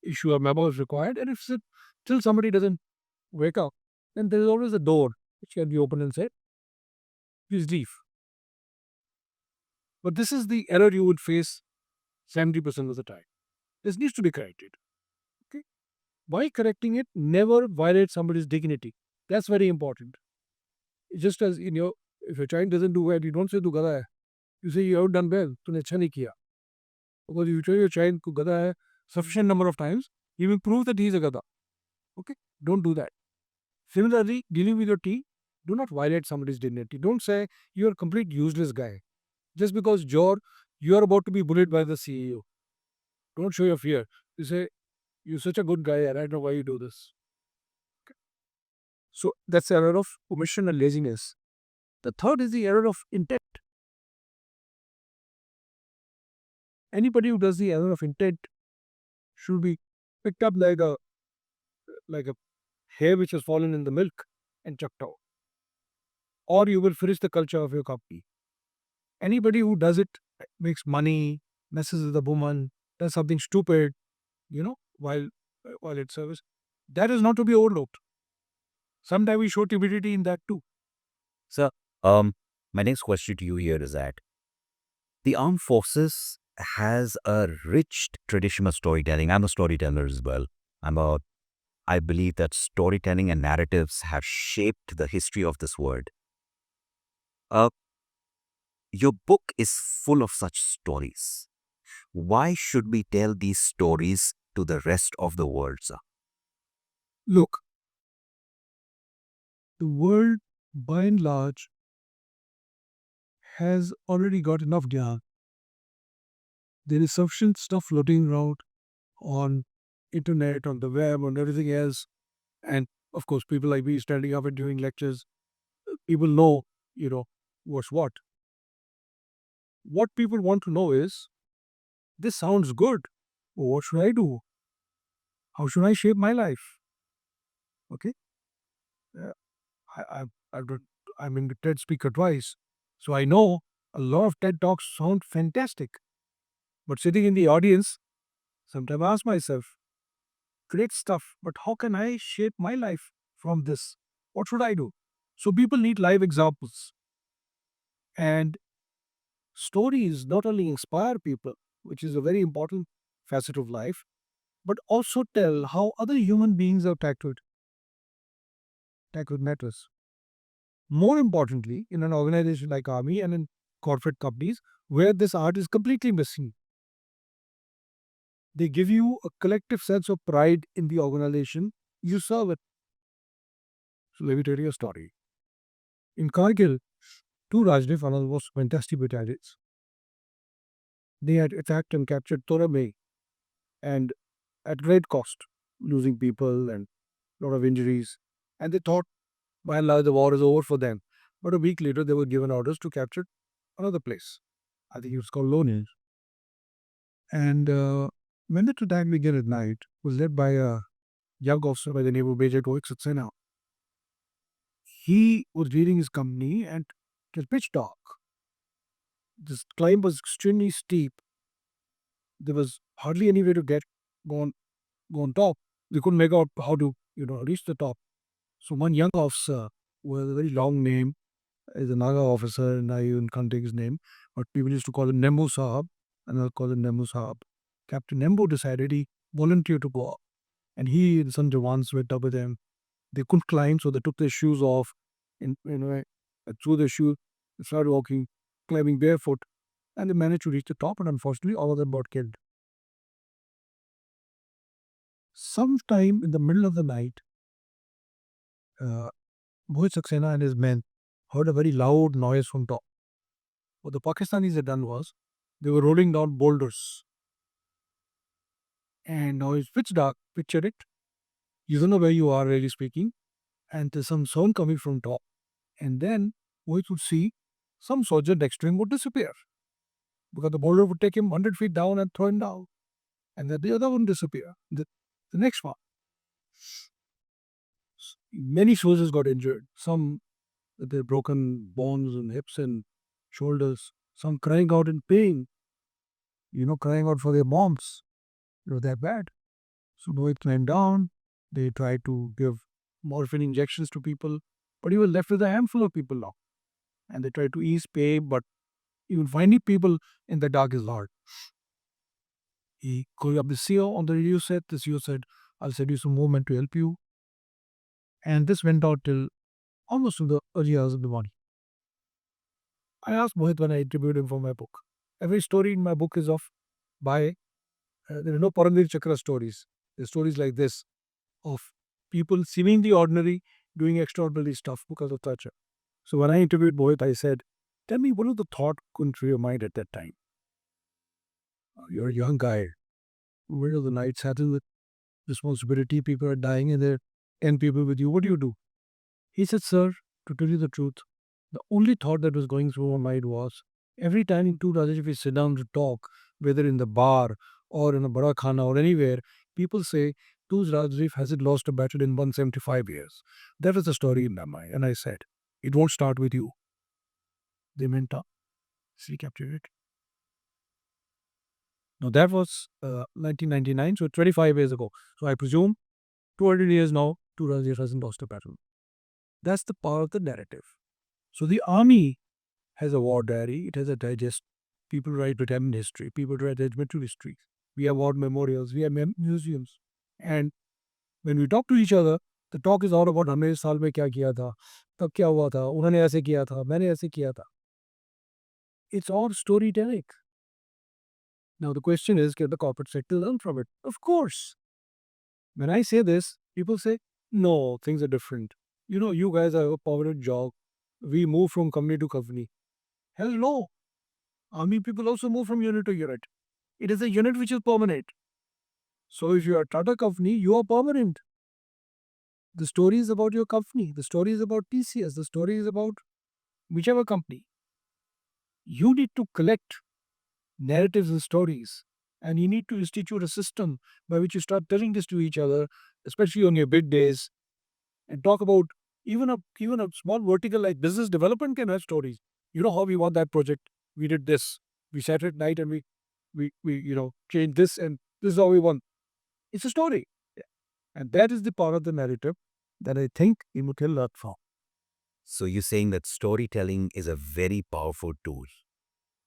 issue a memo if required. And if till somebody doesn't wake up, then there's always a door which can be opened and said, please leave. But this is the error you would face 70% of the time. This needs to be corrected. Okay? By correcting it, never violate somebody's dignity. That's very important. Just as if your child doesn't do well, you don't say tu gada hai. You say you have done well, tune acha nahi kiya. Because if you tell your child ku gada hai sufficient number of times, he will prove that he is a gada. Okay? Don't do that. Similarly, dealing with your tea, do not violate somebody's dignity. Don't say you're a complete useless guy. Just because you're about to be bullied by the CEO. Don't show your fear. You say, you're such a good guy and I don't know why you do this. Okay. So that's the error of omission and laziness. The third is the error of intent. Anybody who does the error of intent should be picked up like a hair which has fallen in the milk and chucked out. Or you will finish the culture of your company. Anybody who does it makes money, messes with a woman, does something stupid, while it serves, that is not to be overlooked. Sometimes we show timidity in that too. So, my next question to you here is that the armed forces has a rich tradition of storytelling. I'm a storyteller as well. I believe that storytelling and narratives have shaped the history of this world. Uh, your book is full of such stories. Why should we tell these stories to the rest of the world, sir? Look, the world by and large has already got enough gyan. There is sufficient stuff floating around on internet, on the web, on everything else. And of course, people like me standing up and doing lectures, people know, what's what. What people want to know is, this sounds good. What should I do? How should I shape my life? Okay. Uh, I've done, I'm in the TED speaker twice. So I know a lot of TED talks sound fantastic. But sitting in the audience, sometimes I ask myself, great stuff, but how can I shape my life from this? What should I do? So people need live examples. And stories not only inspire people, which is a very important facet of life, but also tell how other human beings have tackled matters. More importantly, in an organization like Army and in corporate companies where this art is completely missing, they give you a collective sense of pride in the organization you serve it. So let me tell you a story. In Kargil, two Rajdif was fantastic battalions. They had attacked and captured Torame and at great cost, losing people and a lot of injuries. And they thought by and large the war is over for them. But a week later, they were given orders to capture another place. I think it was called Lone. And when the attack began at night, it was led by a young officer by the name of Major General Bali. He was leading his company and it was pitch dark. This climb was extremely steep. There was hardly any way to go on, go on top. They couldn't make out how to, reach the top. So one young officer with a very long name is a Naga officer, and I even can't take his name, but people used to call him Nembu Sahab, and I'll call him Nembu Sahab. Captain Nembu decided he volunteered to go up, and he and some Jawans went up with him. They couldn't climb, so they took their shoes off, and threw their shoes, started walking, climbing barefoot. and they managed to reach the top, and unfortunately, all of them got killed. Sometime in the middle of the night, uh, Mohit Saxena and his men heard a very loud noise from top. What the Pakistanis had done was they were rolling down boulders, and now it's pitch dark. Picture it. You don't know where you are, really speaking, and there's some sound coming from top. And then Mohit would see some soldier next to him would disappear because the boulder would take him 100 feet down and throw him down. And then the other one disappear. The next one. Many soldiers got injured. Some with their broken bones and hips and shoulders. Some crying out in pain. Crying out for their moms. It was that bad. So Mohit climbed down. They tried to give morphine injections to people, but he was left with a handful of people now. And they tried to ease pain, but even finding people in the dark is hard. He called up the CEO on the radio set. The CEO said, I'll send you some movement to help you. And this went out till almost to the early hours of the morning. I asked Mohit when I interviewed him for my book. Every story in my book is there are no Parandir Chakra stories. There are stories like this of people seemingly ordinary doing extraordinary stuff because of Tacha. So when I interviewed Mohit, I said, tell me, what was the thought going through your mind at that time? You're a young guy. Where are the night saddled with responsibility? People are dying and there are 10 people with you. What do you do? He said, sir, to tell you the truth, the only thought that was going through my mind was every time in two Rajesh, if we sit down to talk, whether in the bar or in a Bada Khana or anywhere, people say, Tuz Rajiv hasn't lost a battle in 175 years. That was the story in my mind. And I said, it won't start with you. They meant recapture it. Now that was 1999, so 25 years ago. So I presume 200 years now, Tuz Rajiv hasn't lost a battle. That's the power of the narrative. So the army has a war diary. It has a digest. People write retirement history. People write regimental history. We have war memorials. We have museums. And when we talk to each other, the talk is all about हमने इस साल में क्या किया था, तब क्या हुआ था, उन्होंने ऐसे किया था, मैंने ऐसे किया था. It's all storytelling. Now the question is, can the corporate sector learn from it? Of course. When I say this, people say, no, things are different. You guys have a permanent job. We move from company to company. Hell no. Army people also move from unit to unit. It is a unit which is permanent. So if you are Tata company, you are permanent. The story is about your company. The story is about TCS. The story is about whichever company. You need to collect narratives and stories. And you need to institute a system by which you start telling this to each other, especially on your big days, and talk about even a small vertical like business development can have stories. You know how we won that project. We did this. We sat at night and we changed this, and this is how we won. It's a story. And that is the power of the narrative that I think Imo can learn from. So you're saying that storytelling is a very powerful tool.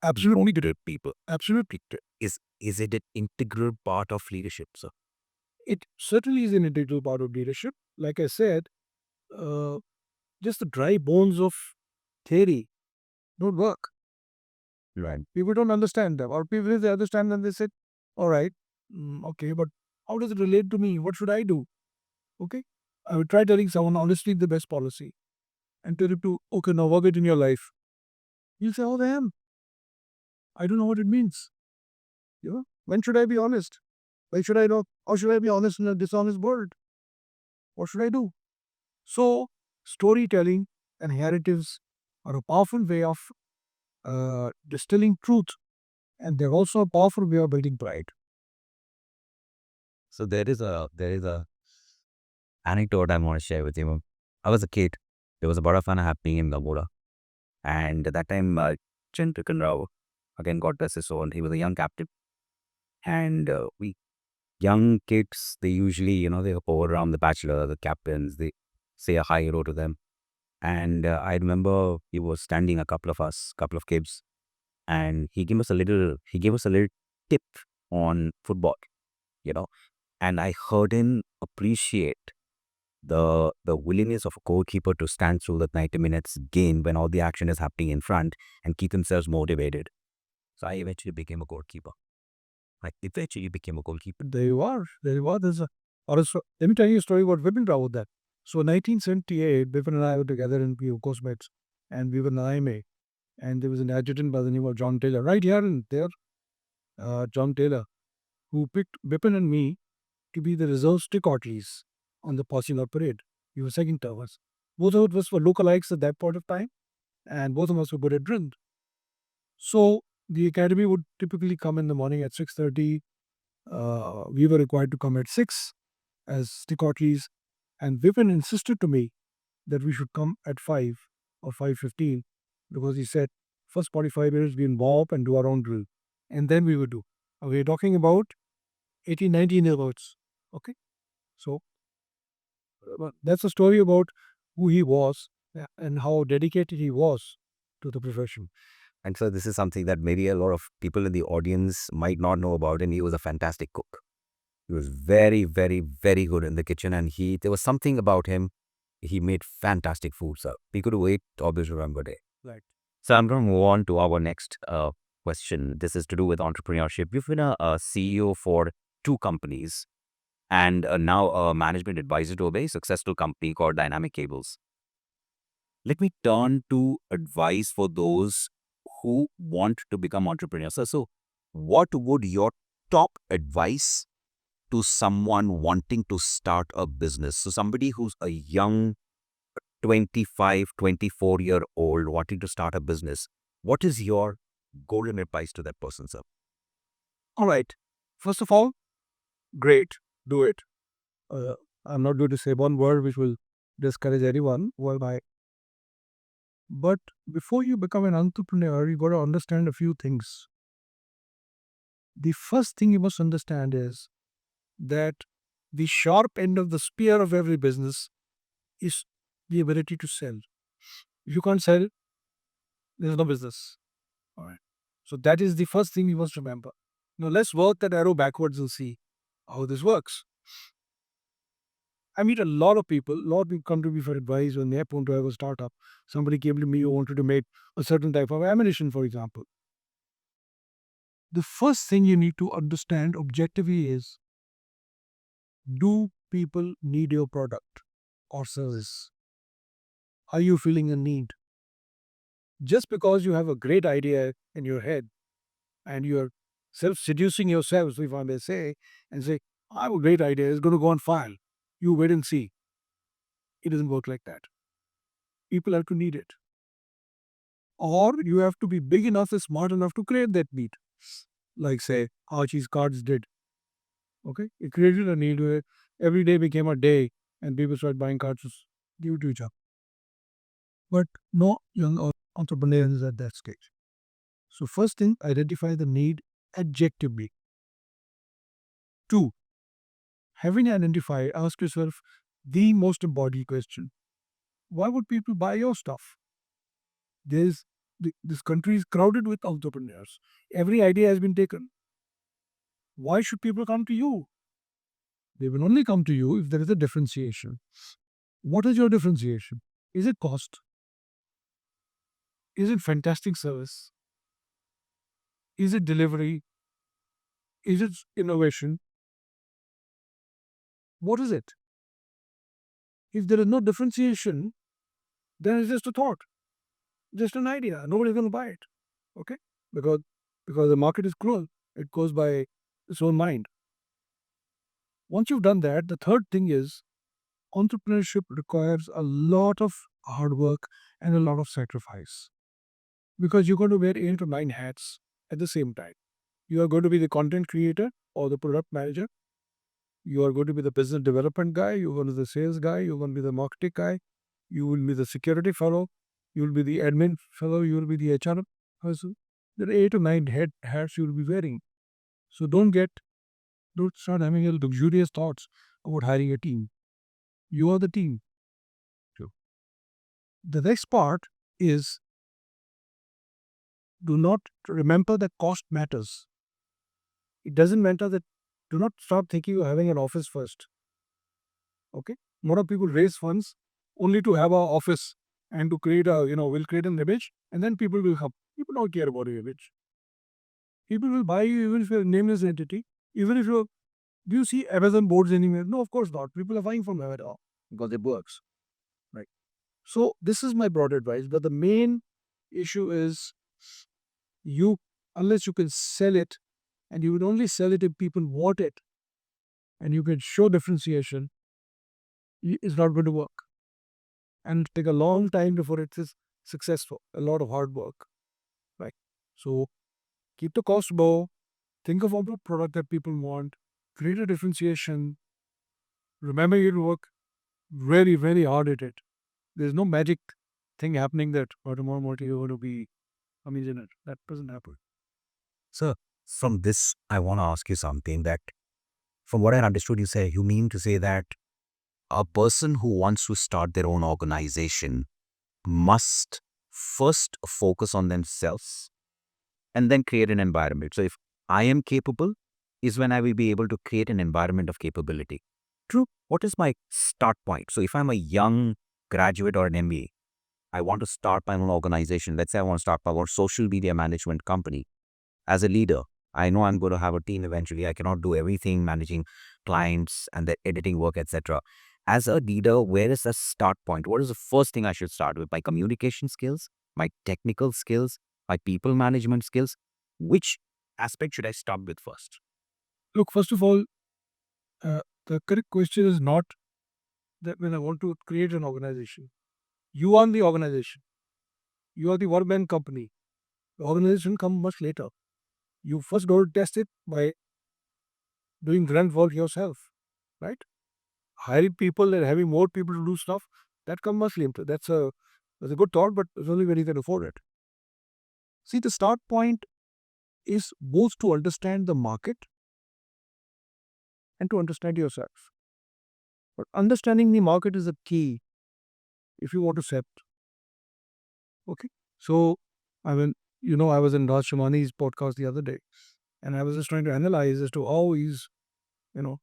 Absolutely. People. Absolutely. Is it an integral part of leadership, sir? It certainly is an integral part of leadership. Like I said, just the dry bones of theory don't work. Right. People don't understand them. Or people, if they understand them, they say, all right, okay, but how does it relate to me? What should I do? Okay. I would try telling someone, honestly, the best policy. And tell him to, okay, now work it in your life. He'll say, oh, damn. I don't know what it means. When should I be honest? When should I know? How should I be honest in a dishonest world? What should I do? So, storytelling and narratives are a powerful way of distilling truth, and they're also a powerful way of building pride. So there is a anecdote I want to share with you. I was a kid. There was a Badafana happening in Gamora. And at that time, Chintakan again got the SSO, and he was a young captain. And we young kids, they usually, they hover around the bachelor, the captains, they say a hi hello to them. And I remember he was standing a couple of us, couple of kids, and he gave us a little tip on football, you know, and I heard him appreciate the willingness of a goalkeeper to stand through the 90 minutes game when all the action is happening in front and keep themselves motivated. So I eventually became a goalkeeper. I eventually became a goalkeeper. There you are. There you are. Let me tell you a story about Vipin about that. So 1978, Vipin and I were together in we were Cosmates, and we were in IMA, and there was an adjutant by the name of John Taylor, right here and there, John Taylor, who picked Vipin and me to be the reserve stick-orderlies on the passing out parade. We were second towers. Both of us were lookalikes at that point of time, and both of us were good at drill. So the academy would typically come in the morning at 6:30. We were required to come at 6 as stick-orderlies, and Vipin insisted to me that we should come at 5 or 5:15 because he said first 45 minutes we warm up and do our own drill, and then we would do. We're talking about 18, 19 year olds. Okay, so that's a story about who he was, and how dedicated he was to the profession. And so this is something that maybe a lot of people in the audience might not know about. And he was a fantastic cook. He was very, very, very good in the kitchen. And there was something about him. He made fantastic food, sir. We could wait to always remember day. Right. So I'm going to move on to our next question. This is to do with entrepreneurship. You've been a CEO for 2 companies and now a management advisor to a very successful company called Dynamic Cables. Let me turn to advice for those who want to become entrepreneurs. So, what would your top advice to someone wanting to start a business? So, somebody who's a young 25, 24-year-old wanting to start a business, what is your golden advice to that person, sir? All right. First of all, great, do it. Uh, I'm not going to say one word which will discourage anyone. But before you become an entrepreneur, you got to understand a few things. The first thing you must understand is that the sharp end of the spear of every business is the ability to sell. If you can't sell, there's no business. All right. So that is the first thing you must remember. Now let's work that arrow backwards and see how this works. I meet a lot of people come to me for advice when they want to have a startup. Somebody came to me who wanted to make a certain type of ammunition, for example. The first thing you need to understand objectively is, do people need your product or service? Are you feeling a need? Just because you have a great idea in your head and you're self seducing yourselves, if I may say, and say, I have a great idea, it's going to go on file. You wait and see. It doesn't work like that. People have to need it. Or you have to be big enough and smart enough to create that need. Like, say, Archie's cards did. Okay? It created a need where every day became a day and people started buying cards to give it to each other. But no young entrepreneur is at that stage. So, first thing, identify the need objectively. 2, having identified, ask yourself the most important question: why would people buy your stuff? This country is crowded with entrepreneurs. Every idea has been taken. Why should people come to you? They will only come to you if there is a differentiation. What is your differentiation? Is it cost? Is it fantastic service? Is it delivery? Is it innovation? What is it? If there is no differentiation, then it's just a thought, just an idea. Nobody's going to buy it. Okay? Because because the market is cruel. It goes by its own mind. Once you've done that, the third thing is, entrepreneurship requires a lot of hard work and a lot of sacrifice, because you're going to wear 8 or 9 hats at the same time. You are going to be the content creator or the product manager. You are going to be the business development guy. You're going to be the sales guy. You're going to be the marketing guy. You will be the security fellow. You will be the admin fellow. You will be the HR person. There are 8 or 9 hats you will be wearing. So don't start having a luxurious thoughts about hiring a team. You are the team. The next part is, do not remember that cost matters. It doesn't matter that, do not start thinking of having an office first. Okay? A lot of people raise funds only to have an office and to create we'll create an image and then people will help. People don't care about your image. People will buy you even if you're a nameless entity. Even if you're, do you see Amazon boards anywhere? No, of course not. People are buying from Amazon because it works. Right. So this is my broad advice. But the main issue is you, unless you can sell it, and you would only sell it if people want it, and you can show differentiation, it's not going to work. And it'll take a long time before it is successful. A lot of hard work. Right. So keep the cost low. Think of all the product that people want. Create a differentiation. Remember, you work very, very hard at it. There's no magic thing happening that tomorrow morning you're going to be amazing at it. That doesn't happen. So from this, I want to ask you something that from what I understood, you mean to say that a person who wants to start their own organization must first focus on themselves and then create an environment. So if I am capable, is when I will be able to create an environment of capability. True. What is my start point? So if I'm a young graduate or an MBA, I want to start my own organization. Let's say I want to start my own social media management company. As a leader, I know I'm going to have a team eventually. I cannot do everything, managing clients and the editing work, etc. As a leader, where is the start point? What is the first thing I should start with? My communication skills, my technical skills, my people management skills. Which aspect should I start with first? Look, first of all, the correct question is not that when I want to create an organization. You are the organization. You are the one man company. The organization comes much later. You first go to test it by doing grunt work yourself, right? Hiring people and having more people to do stuff, that comes much later. That's a good thought, but it's only when you can afford it. See, the start point is both to understand the market and to understand yourself. But understanding the market is a key if you want to set. Okay. So I mean, I was in Raj Shamani's podcast the other day, and I was just trying to analyze as to how he's, you know,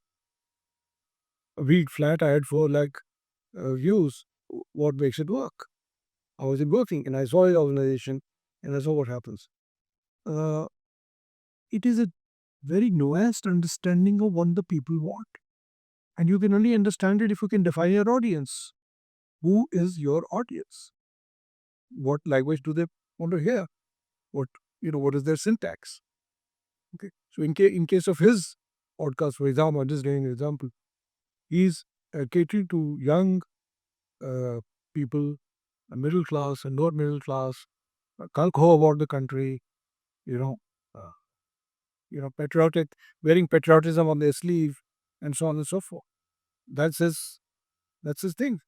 a week flat. I had 4 lakh views. What makes it work? How is it working? And I saw his organization, and I saw what happens. Uh, it is a very nuanced understanding of what the people want. And you can only understand it if you can define your audience. Who is your audience? What language do they want to hear? What is their syntax? Okay. So in case of his podcast, for example, I'm just giving an example. He's catering to young uh, people, middle class and not middle class, kalko about the country, you know, uh, patriotic, wearing patriotism on their sleeve, and so on and so forth. That's his. That's his thing.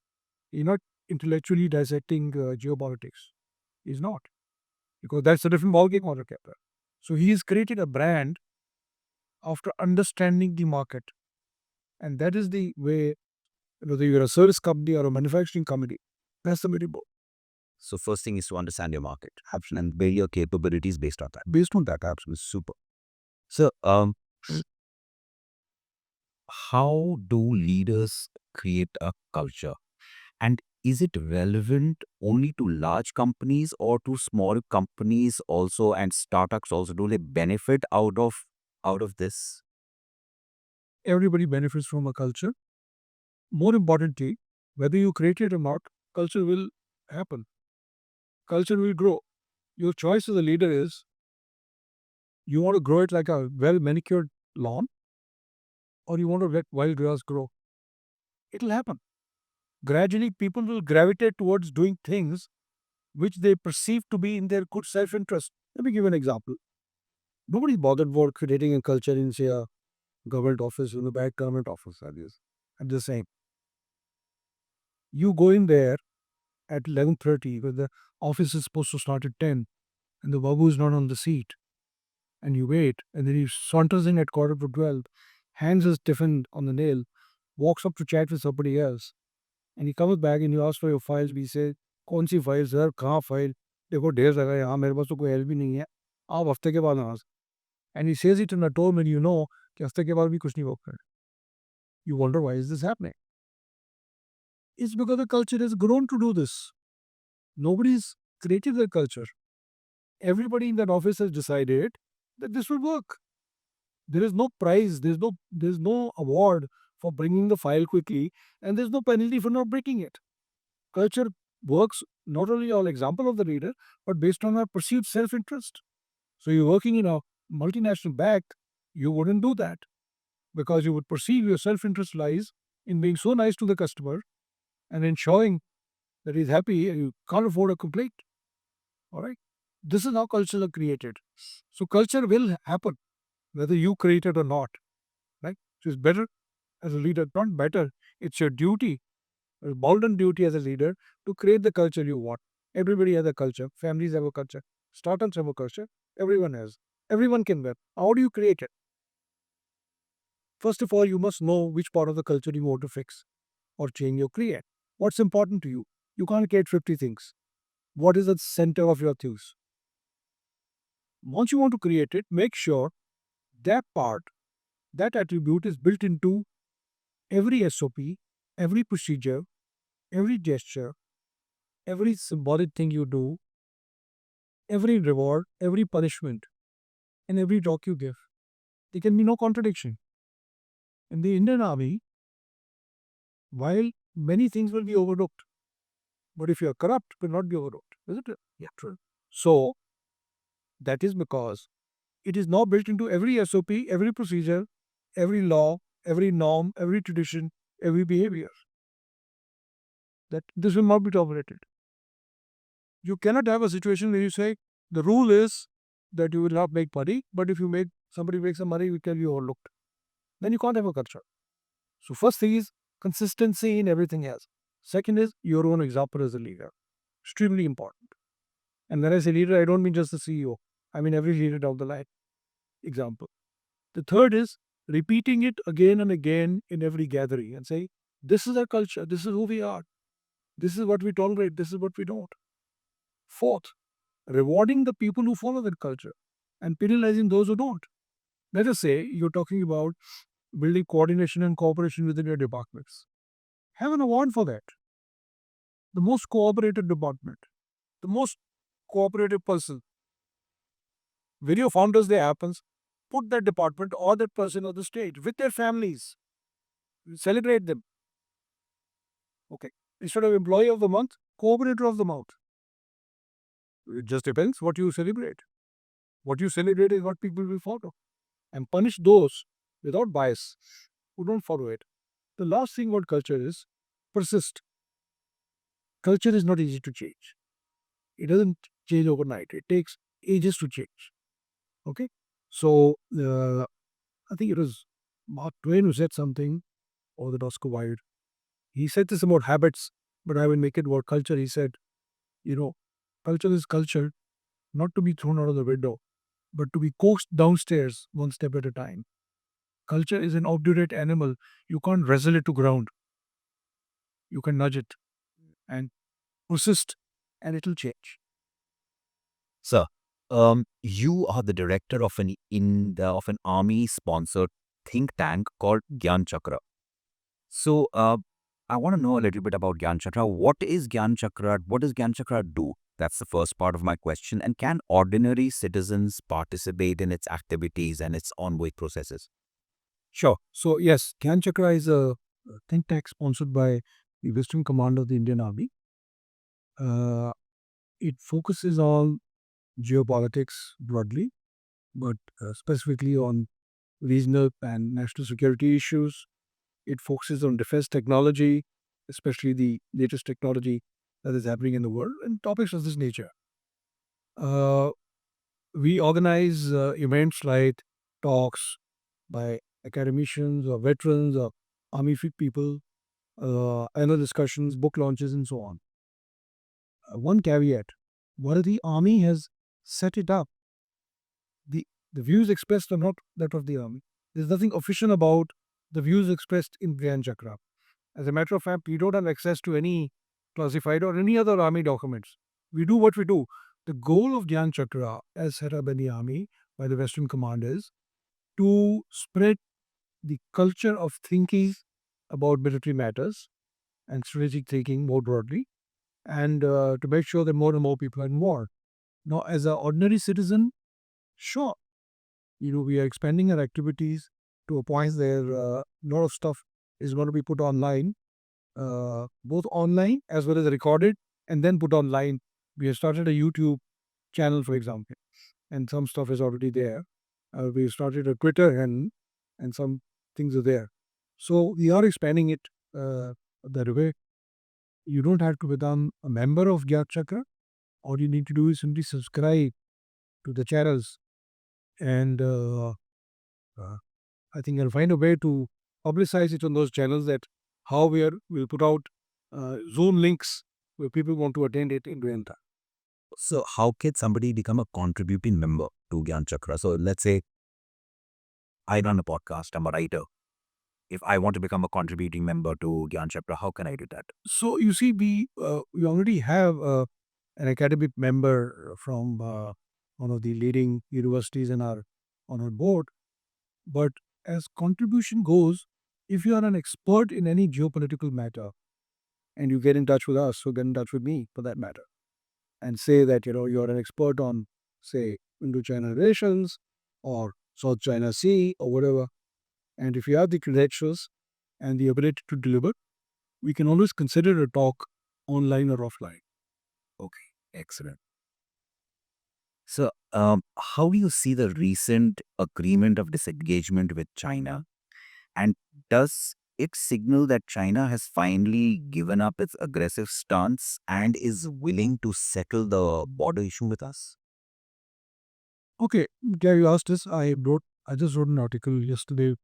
He's not intellectually dissecting geopolitics. He's not, because that's a different ballgame altogether. So he's created a brand after understanding the market, and that is the way. Whether you're a service company or a manufacturing company, that's the variable. So first thing is to understand your market, and build your capabilities based on that. Based on that, absolutely super. So how do leaders create a culture? And is it relevant only to large companies or to small companies also and startups also? Do they benefit out of this? Everybody benefits from a culture. More importantly, whether you create it or not, culture will happen. Culture will grow. Your choice as a leader is, you want to grow it like a well manicured lawn, or you want to let wild grass grow. It'll happen. Gradually, people will gravitate towards doing things which they perceive to be in their good self interest. Let me give you an example. Nobody's bothered about creating a culture in, say, a government office, bad government office, that is. I'm just saying, you go in there at 11:30 because the office is supposed to start at 10, and the babu is not on the seat, and you wait, and then he saunters in at 11:45, hands his tiffin on the nail, walks up to chat with somebody else, and he comes back and you ask for your files. We say, कौन सी file sir, कहाँ file, देखो ढेर जगह है यहाँ, मेरे पास तो कोई हेल्प भी नहीं है, आप हफ्ते के बाद आना. And he says it in a tone when you know कि हफ्ते के बाद भी कुछ नहीं work कर. You wonder, why is this happening? It's because the culture has grown to do this. Nobody's created the culture. Everybody in that office has decided that this will work. There is no prize, there's no award for bringing the file quickly, and there's no penalty for not breaking it. Culture works not only on example of the leader, but based on our perceived self-interest. So you're working in a multinational bank, you wouldn't do that because you would perceive your self-interest lies in being so nice to the customer and ensuring that he's happy and you can't afford a complaint. All right. This is how cultures are created. So culture will happen whether you create it or not. Right. So it's better as a leader, not better. It's your duty, a bounden duty as a leader to create the culture you want. Everybody has a culture. Families have a culture. Startups have a culture. Everyone has. Everyone can win. How do you create it? First of all, you must know which part of the culture you want to fix or change or create. What's important to you? You can't create 50 things. What is the center of your thoughts? Once you want to create it, make sure that part, that attribute is built into every SOP, every procedure, every gesture, every symbolic thing you do, every reward, every punishment, and every talk you give. There can be no contradiction. In the Indian army, while many things will be overlooked, but if you are corrupt, it will not be overlooked. Isn't it? Yeah, true. So that is because it is now built into every SOP, every procedure, every law, every norm, every tradition, every behavior. That this will not be tolerated. You cannot have a situation where you say the rule is that you will not make money, but if you make somebody makes some money, we can be overlooked. Then you can't have a culture. So first thing is consistency in everything else. Second is your own example as a leader. Extremely important. And when I say leader, I don't mean just the CEO. I mean every leader down the line. Example. The third is repeating it again and again in every gathering and say, this is our culture, this is who we are, this is what we tolerate, this is what we don't. Fourth, rewarding the people who follow that culture and penalizing those who don't. Let us say you're talking about building coordination and cooperation within your departments. Have an award for that. The most cooperative department, the most cooperative person. Video founders day happens, put that department or that person on the stage with their families. Celebrate them. Okay. Instead of employee of the month, cooperator of the month. It just depends what you celebrate. What you celebrate is what people will follow. And punish those without bias who don't follow it. The last thing about culture is persist. Culture is not easy to change. It doesn't change overnight. It takes ages to change. Okay? So, I think it was Mark Twain who said something, or the Oscar Wilde. He said this about habits, but I will make it about culture. He said, you know, culture is culture, not to be thrown out of the window, but to be coaxed downstairs one step at a time. Culture is an obdurate animal. You can't wrestle it to ground. You can nudge it and persist, and it'll change. Sir, you are the director of an army-sponsored think tank called Gyanchakra. So, I want to know a little bit about Gyanchakra. What is Gyanchakra? What does Gyanchakra do? That's the first part of my question. And can ordinary citizens participate in its activities and its ongoing processes? Sure. So, yes, Gyanchakra is a think tank sponsored by the Western Command of the Indian Army. Uh, it focuses on geopolitics broadly, but specifically on regional and national security issues. It focuses on defense technology, especially the latest technology that is happening in the world, and topics of this nature. Uh, we organize events like talks by academicians or veterans or army fit people, annual discussions, book launches, and so on. One caveat: while the army has set it up, the the views expressed are not that of the army. There's nothing official about the views expressed in Gyanchakra. As a matter of fact, we don't have access to any classified or any other army documents. We do what we do. The goal of Gyanchakra, as set up by the army, by the Western Command, is to spread the culture of thinking about military matters and strategic thinking more broadly, and to make sure that more and more people are involved. Now, as an ordinary citizen, sure, we are expanding our activities to a point where a lot of stuff is going to be put online, both online as well as recorded and then put online. We have started a YouTube channel, for example, and some stuff is already there. We started a Twitter and some things are there. So we are expanding it that way. You don't have to become a member of Gyanchakra. All you need to do is simply subscribe to the channels, and uh, I think I'll find a way to publicize it on those channels that how we'll put out Zoom links where people want to attend it in real time. So how can somebody become a contributing member to Gyanchakra? So let's say I run a podcast, I'm a writer. If I want to become a contributing member to Gyanchakra, how can I do that? So you see, we already have an academic member from one of the leading universities on our board. But as contribution goes, if you are an expert in any geopolitical matter and you get in touch with us, so get in touch with me for that matter, and say that you're an expert on, say, Indo-China relations or South China Sea or whatever, and if you have the credentials and the ability to deliver, we can always consider a talk online or offline. Okay, excellent. So, how do you see the recent agreement of disengagement with China? And does it signal that China has finally given up its aggressive stance and is willing to settle the border issue with us? Okay, Gary, you asked this. I just wrote an article yesterday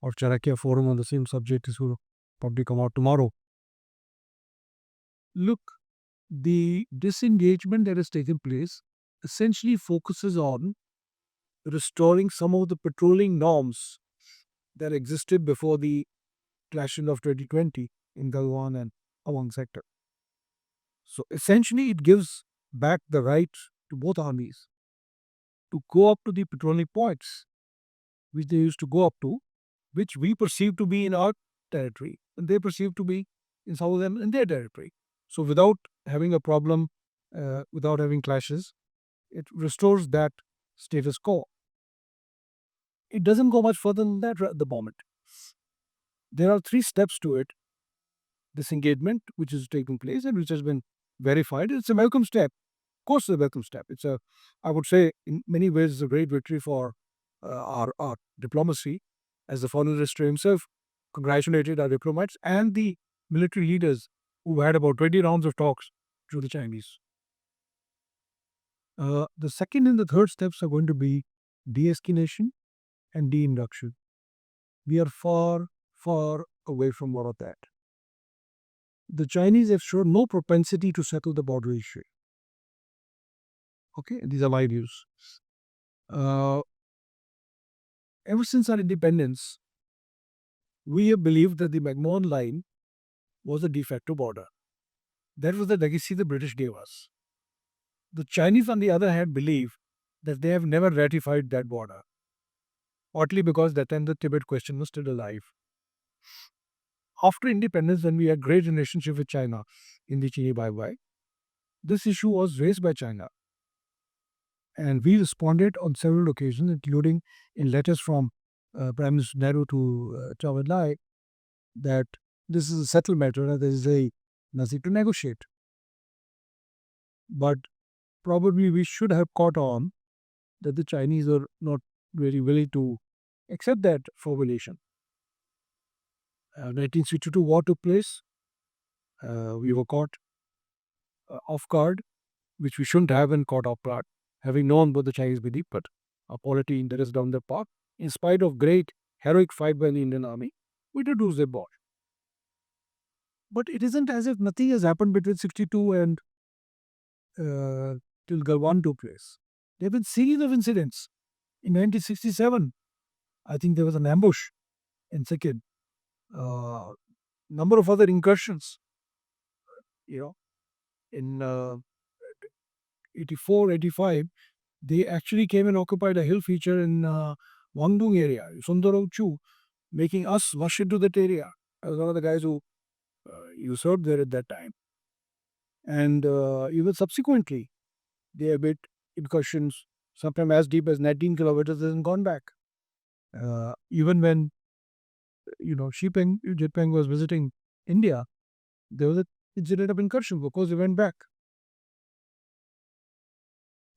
of Chanakya Forum on the same subject. This will probably come out tomorrow. Look, the disengagement that has taken place essentially focuses on restoring some of the patrolling norms that existed before the clashes of 2020 in Galwan and Awang sector. So essentially, it gives back the right to both armies to go up to the patrolling points which they used to go up to, which we perceive to be in our territory, and they perceive to be in some of them in their territory. So without having a problem, without having clashes, it restores that status quo. It doesn't go much further than that at the moment. There are three steps to it. Disengagement, which is taking place and which has been verified. It's a welcome step. Of course, it's a welcome step. I would say, in many ways, it's a great victory for our diplomacy, as the foreign minister himself congratulated our diplomats and the military leaders who had about 20 rounds of talks to the Chinese. The second and the third steps are going to be de-escalation and de-induction. We are far, far away from all of that. The Chinese have shown no propensity to settle the border issue. Okay, these are my views. Uh, Ever since our independence, we have believed that the McMahon line was a de facto border. That was the legacy the British gave us. The Chinese, on the other hand, believe that they have never ratified that border, partly because that time the Tibet question was still alive. After independence, when we had great relationship with China in the Chini Bai Bai, this issue was raised by China. And we responded on several occasions, including in letters from Prime Minister Nehru to Zhou Enlai, that this is a settled matter and there is nothing to negotiate. But probably we should have caught on that the Chinese are not very willing to accept that formulation. 1962 war took place. We were caught off guard, which we shouldn't have been caught off guard, having known what the Chinese believe, but our polity in is down their path. In spite of great heroic fight by the Indian army, we did lose their war. But it isn't as if nothing has happened between 62 and till Galwan took place. There have been series of incidents. In 1967, I think there was an ambush in Sikkim. Number of other incursions. In 84, 85, they actually came and occupied a hill feature in Wangdong area, Sundarao Chu, making us rush into that area. I was one of the guys who served there at that time. And even subsequently, they have made incursions sometimes as deep as 19 kilometers, hasn't gone back. Even when Xi Jinping was visiting India, there was a incident of incursion because they went back.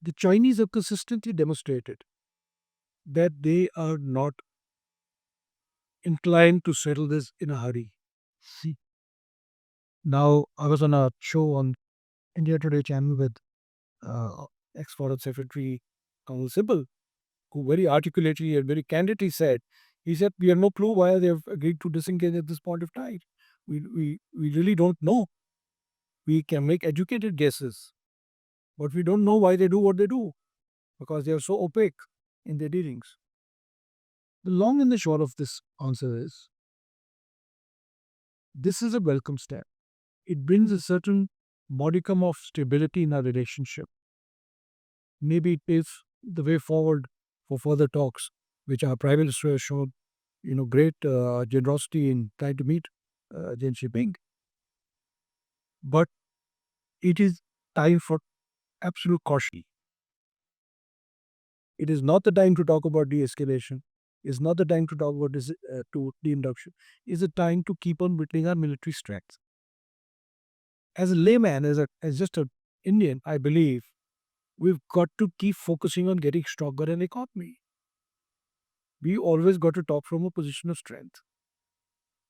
The Chinese have consistently demonstrated that they are not inclined to settle this in a hurry. See, now I was on a show on India Today channel with uh, ex-Foreign Secretary Colonel Sibal, who very articulately and very candidly said, he said, we have no clue why they have agreed to disengage at this point of time. We really don't know. We can make educated guesses, but we don't know why they do what they do because they are so opaque in their dealings. The long and the short of this answer is this is a welcome step. It brings a certain modicum of stability in our relationship. Maybe it is the way forward for further talks, which our Prime Minister has shown, great generosity in trying to meet Deng Xiaoping. But it is time for absolute caution. It is not the time to talk about de-escalation. It's not the time to talk about this to de-induction. It's the time to keep on building our military strength. As a layman, as just an Indian, I believe we've got to keep focusing on getting stronger in the economy. We always got to talk from a position of strength.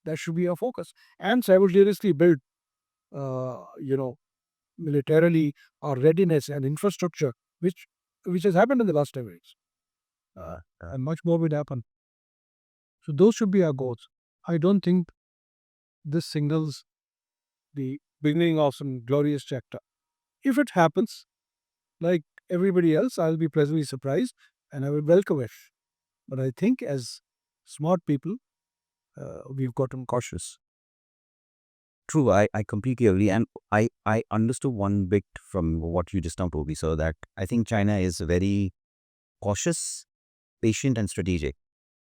That should be our focus. And simultaneously build, uh, you know, militarily our readiness and infrastructure, which has happened in the last 10 years. And much more will happen. So those should be our goals. I don't think this signals the beginning of some glorious chapter. If it happens, like everybody else, I'll be pleasantly surprised and I will welcome it. But I think as smart people, we've gotten cautious. True, I completely agree. And I understood one bit from what you just now told me, so that I think China is very cautious, patient, and strategic.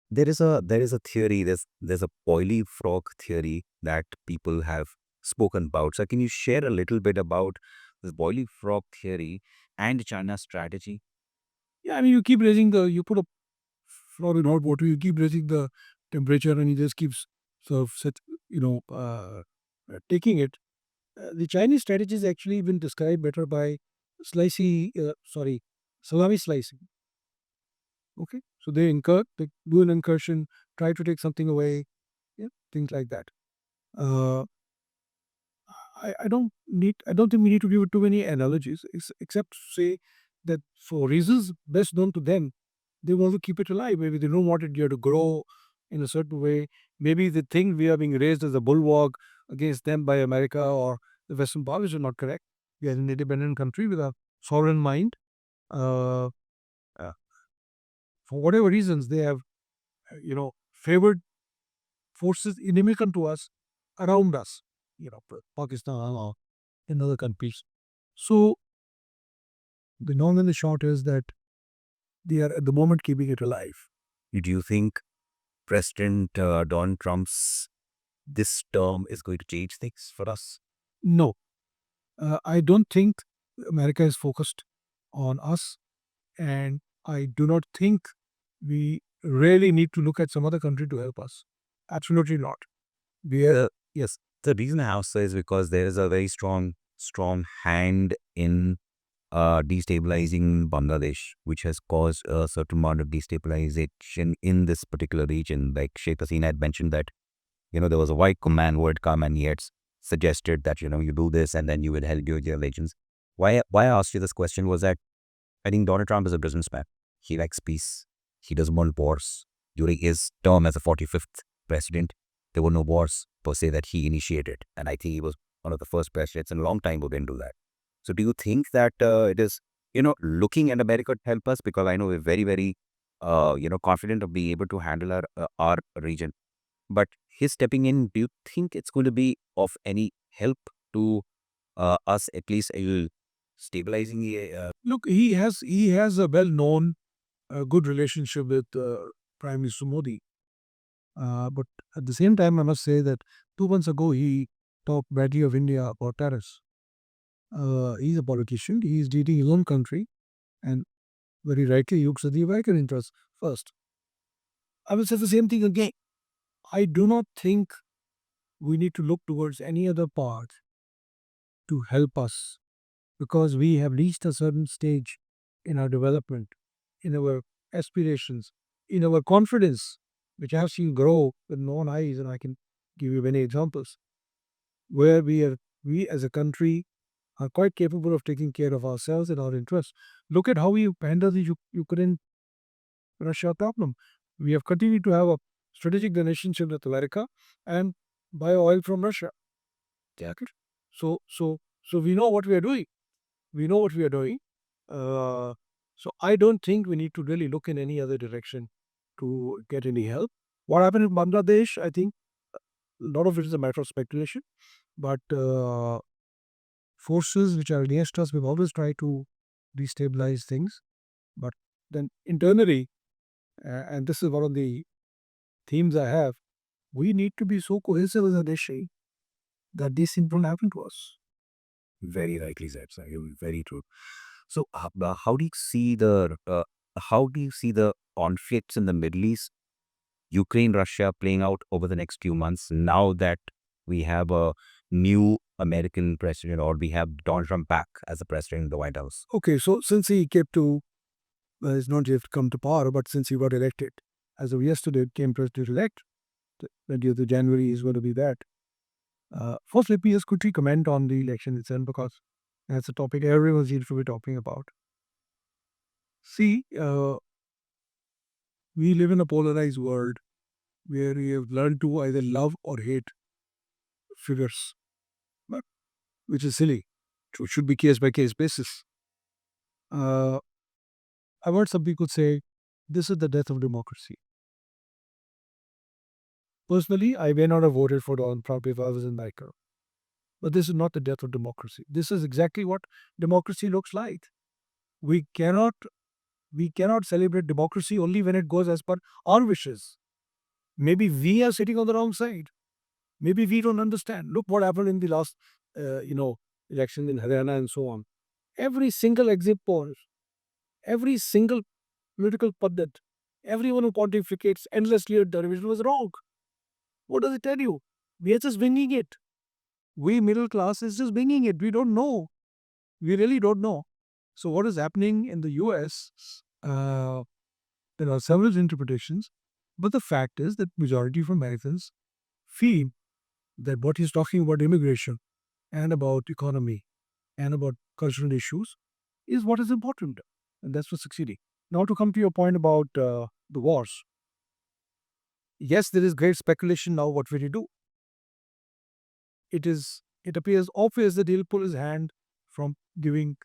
There is a theory, there's a boiling frog theory that people have spoken about. So can you share a little bit about this boiling frog theory and China's strategy? Yeah, I mean, you put a floor in hot water, you keep raising the temperature and it just keeps sort of taking it. The Chinese strategy has actually been described better by salami slicing. Okay, so they do an incursion, try to take something away, yeah, things like that. Uh, I don't think we need to give too many analogies, except to say that for reasons best known to them, they want to keep it alive. Maybe they don't want it here to grow in a certain way. Maybe they think we are being raised as a bulwark against them by America or the Western powers are not correct. We are an independent country with a sovereign mind. Uh, uh, for whatever reasons, they have, favored forces inimical to us around us, Pakistan or in other countries. So the long and the short is that they are at the moment keeping it alive. Do you think President Donald Trump's this term is going to change things for us? No, I don't think America is focused on us, and I do not think we really need to look at some other country to help us. Absolutely not. We are, Yes, the reason I ask is because there is a very strong hand in destabilizing Bangladesh, which has caused a certain amount of destabilization in this particular region. Like Sheikh Hasina had mentioned that, there was a white command who had come and he had suggested that, you do this and then you will help your regions. Why I asked you this question was that I think Donald Trump is a businessman. He likes peace. He doesn't want wars. During his term as a 45th president, there were no wars per se that he initiated. And I think he was one of the first presidents in a long time who didn't do that. So do you think that it is, looking at America to help us? Because I know we're very, very, confident of being able to handle our region. But his stepping in, do you think it's going to be of any help to us, at least stabilizing the look. He has a well-known, good relationship with Prime Minister Modi. But at the same time, I must say that 2 months ago he talked badly of India about tariffs. He's a politician. He's leading his own country, and very rightly you said the American interest first. I will say the same thing again. I do not think we need to look towards any other part to help us because we have reached a certain stage in our development, in our aspirations, in our confidence, which I have seen grow with my own eyes, and I can give you many examples where we as a country are quite capable of taking care of ourselves and our interests. Look at how we handle the Ukraine Russia problem. We have continued to have a strategic relationship with America and buy oil from Russia. Jacket. So we know what we are doing. We know what we are doing. So I don't think we need to really look in any other direction to get any help. What happened in Bangladesh, I think a lot of it is a matter of speculation, but forces which are against us will always try to destabilize things. But then internally, and this is one of the themes I have, we need to be so cohesive as a nation that these things don't happen to us. Very rightly said, sir. Very true. So, how do you see the conflicts in the Middle East, Ukraine, Russia playing out over the next few months? Now that we have a new American president, or we have Donald Trump back as the president in the White House. Okay, so since he came to, he's not yet come to power, but since he got elected, as of yesterday, came president elect, 20th of January is going to be that. First, let me just quickly comment on the election itself because that's a topic everyone seems to be talking about. See, we live in a polarized world where we have learned to either love or hate figures, but which is silly. It should be case by case basis. Uh, I've heard some people say this is the death of democracy. Personally, I may not have voted for Donald Trump if I was in America, but this is not the death of democracy. This is exactly what democracy looks like. We cannot we cannot celebrate democracy only when it goes as per our wishes. Maybe we are sitting on the wrong side. Maybe we don't understand. Look what happened in the last, election in Haryana and so on. Every single exit poll, every single political pundit, everyone who pontificates endlessly at television was wrong. What does it tell you? We are just winging it. We middle class is just winging it. We don't know. We really don't know. So what is happening in the US? Uh, there are several interpretations, but the fact is that majority of Americans feel that what he's talking about immigration and about economy and about cultural issues is what is important, and that's what's succeeding. Now, to come to your point about the wars, yes, there is great speculation now. What will he do? It appears obvious that he'll pull his hand from giving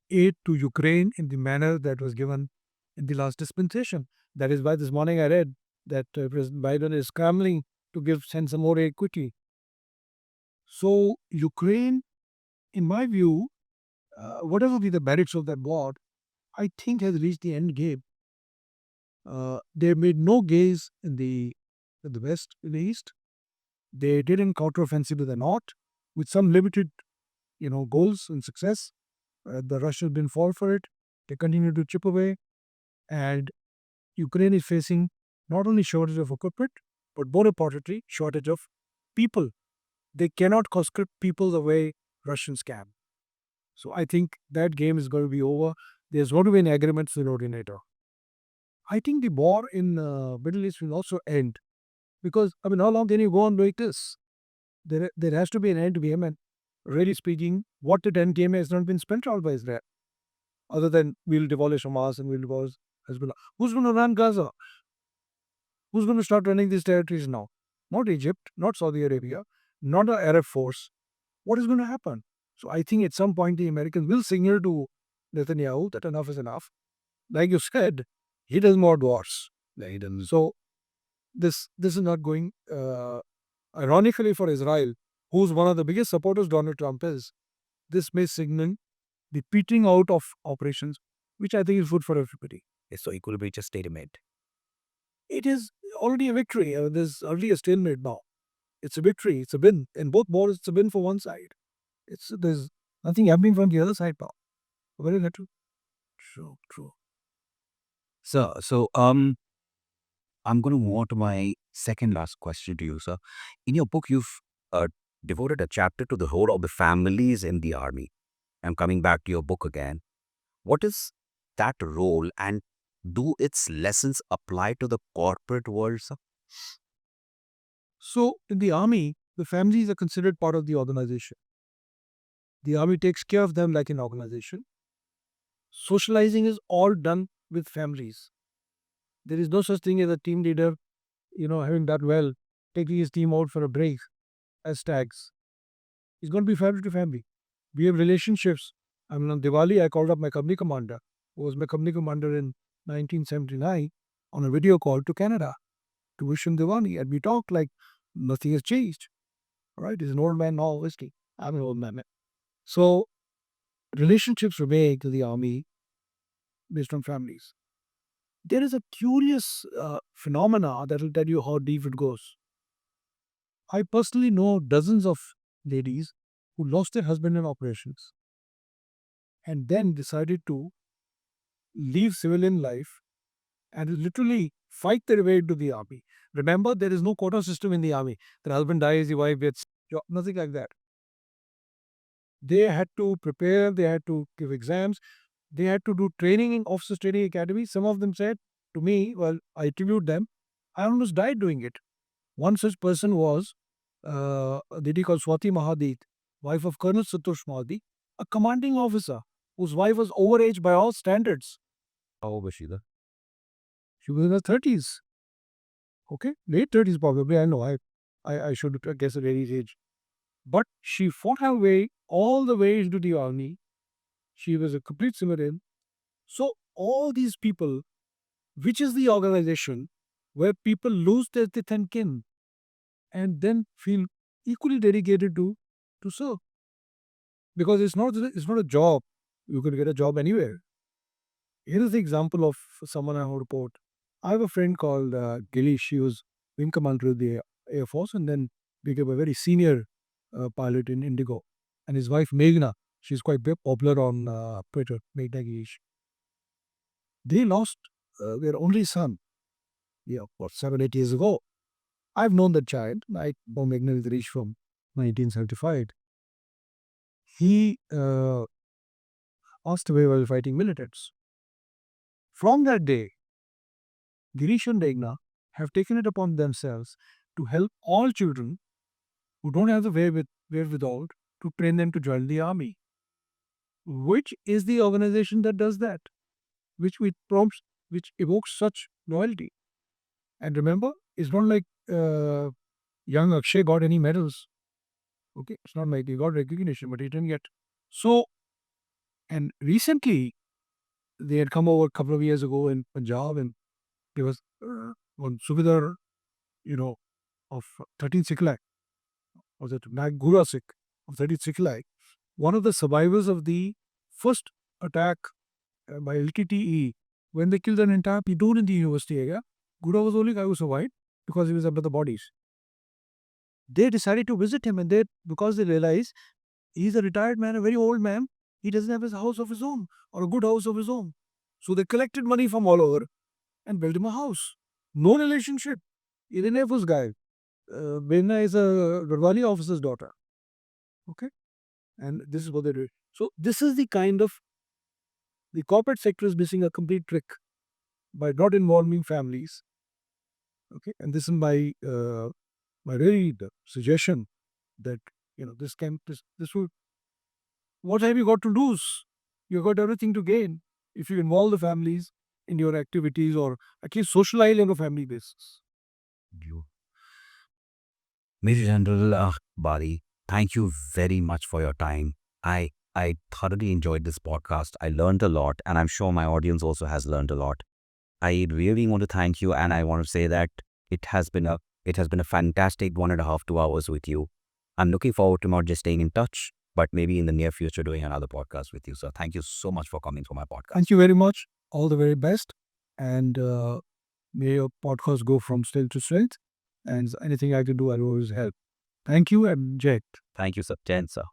aid to Ukraine in the manner that was given in the last dispensation. That is why this morning I read that President Biden is scrambling to send some more aid quickly. So Ukraine, in my view, whatever be the merits of that war, I think has reached the end game. They made no gains in the west, in the east. They didn't counteroffensive to the north, with some limited, goals and success. The Russians didn't fall for it. They continue to chip away, and Ukraine is facing not only shortage of equipment, but more importantly, shortage of people. They cannot conscript people the way Russians can. So I think that game is going to be over. There's going to be an agreement sooner or later. I think the war in Middle East will also end because I mean, how long can you go on like this? There has to be an end to Yemen. Really speaking, what the end game has not been spent out by Israel, other than we'll demolish Hamas and we'll demolish Hezbollah. Who's going to run Gaza? Who's going to start running these territories now? Not Egypt, not Saudi Arabia, not an Arab force. What is going to happen? So I think at some point the Americans will signal to Netanyahu that enough is enough. Like you said, he does more wars. He doesn't. So this is not going. Ironically for Israel, who's one of the biggest supporters Donald Trump is, this may signal the petering out of operations, which I think is good for everybody. So it will be just stalemate. It is already a victory. There's already a stalemate now. It's a victory. It's a win. In both wars, it's a win for one side. There's nothing happening from the other side now. Very little. True, true. So, I'm going to move on to my second last question to you, sir. In your book, you've uh, devoted a chapter to the role of the families in the army. I'm coming back to your book again. What is that role, and do its lessons apply to the corporate world, sir? So, in the army, the families are considered part of the organization. The army takes care of them like an organization. Socializing is all done with families. There is no such thing as a team leader, having done well, taking his team out for a break as tags. It's going to be family to family. We have relationships. I mean, on Diwali, I called up my company commander, who was my company commander in 1979, on a video call to Canada to wish him Diwali. And we talked like nothing has changed. All right, he's an old man now, obviously. I'm an old man. So relationships remain to the army based on families. There is a curious phenomena that will tell you how deep it goes. I personally know dozens of ladies who lost their husband in operations and then decided to leave civilian life and literally fight their way into the army. Remember, there is no quota system in the army. The husband dies, the wife gets job, nothing like that. They had to prepare, they had to give exams, they had to do training in officers training academy. Some of them said to me, well, I interviewed them, I almost died doing it. One such person was a lady called Swati Mahadit, wife of Colonel Santosh Mahadi, a commanding officer whose wife was overage by all standards. How old was she, sir? She was in her 30s. Okay, late 30s probably. I know. I should guess a lady's age. But she fought her way all the way into the army. She was a complete civilian. So all these people, which is the organization where people lose their teeth and kin and then feel equally dedicated to serve. Because it's not a job. You could get a job anywhere. Here is the example of someone I want to report. I have a friend called Gili. She was wing commander of the Air Force and then became a very senior pilot in Indigo. And his wife Meghna, she's quite popular on Twitter, Meghna Gish. They lost their only son, what, 7, 8 years ago. I've known that child. I know Meghna Girish from 1975. He passed away while fighting militants. From that day, Girish and Meghna have taken it upon themselves to help all children who don't have the wherewithal to train them to join the army. Which is the organization that does that? Which evokes such loyalty. And remember, it's not like young Akshay got any medals. Okay, it's not like he got recognition, but he didn't get. So, and recently they had come over a couple of years ago in Punjab, and there was one Subedar, of 13 Sikh, was it Gura Sikh of 13 Sikh, one of the survivors of the first attack by LTTE, when they killed an entire platoon in the university area. Gura was the only guy who survived because he was under the bodies. They decided to visit him, and because they realized he's a retired man, a very old man, he doesn't have his house of his own or a good house of his own. So they collected money from all over and built him a house. No relationship. He's an Air Force guy. Bena is a Garwali officer's daughter. Okay. And this is what they do. So this is the corporate sector is missing a complete trick by not involving families. Okay. And this is my really suggestion that, this would, what have you got to lose? You've got everything to gain if you involve the families in your activities or at least socialize on a family basis. You. Major General Bali, thank you very much for your time. I thoroughly enjoyed this podcast. I learned a lot, and I'm sure my audience also has learned a lot. I really want to thank you, and I want to say that it has been a fantastic 1.5 2 hours with you. I'm looking forward to not just staying in touch, but maybe in the near future doing another podcast with you. So thank you so much for coming to my podcast. Thank you very much. All the very best. And may your podcast go from strength to strength. And anything I can do, I'll always help. Thank you and Jake. Thank you, sir. Jen, sir.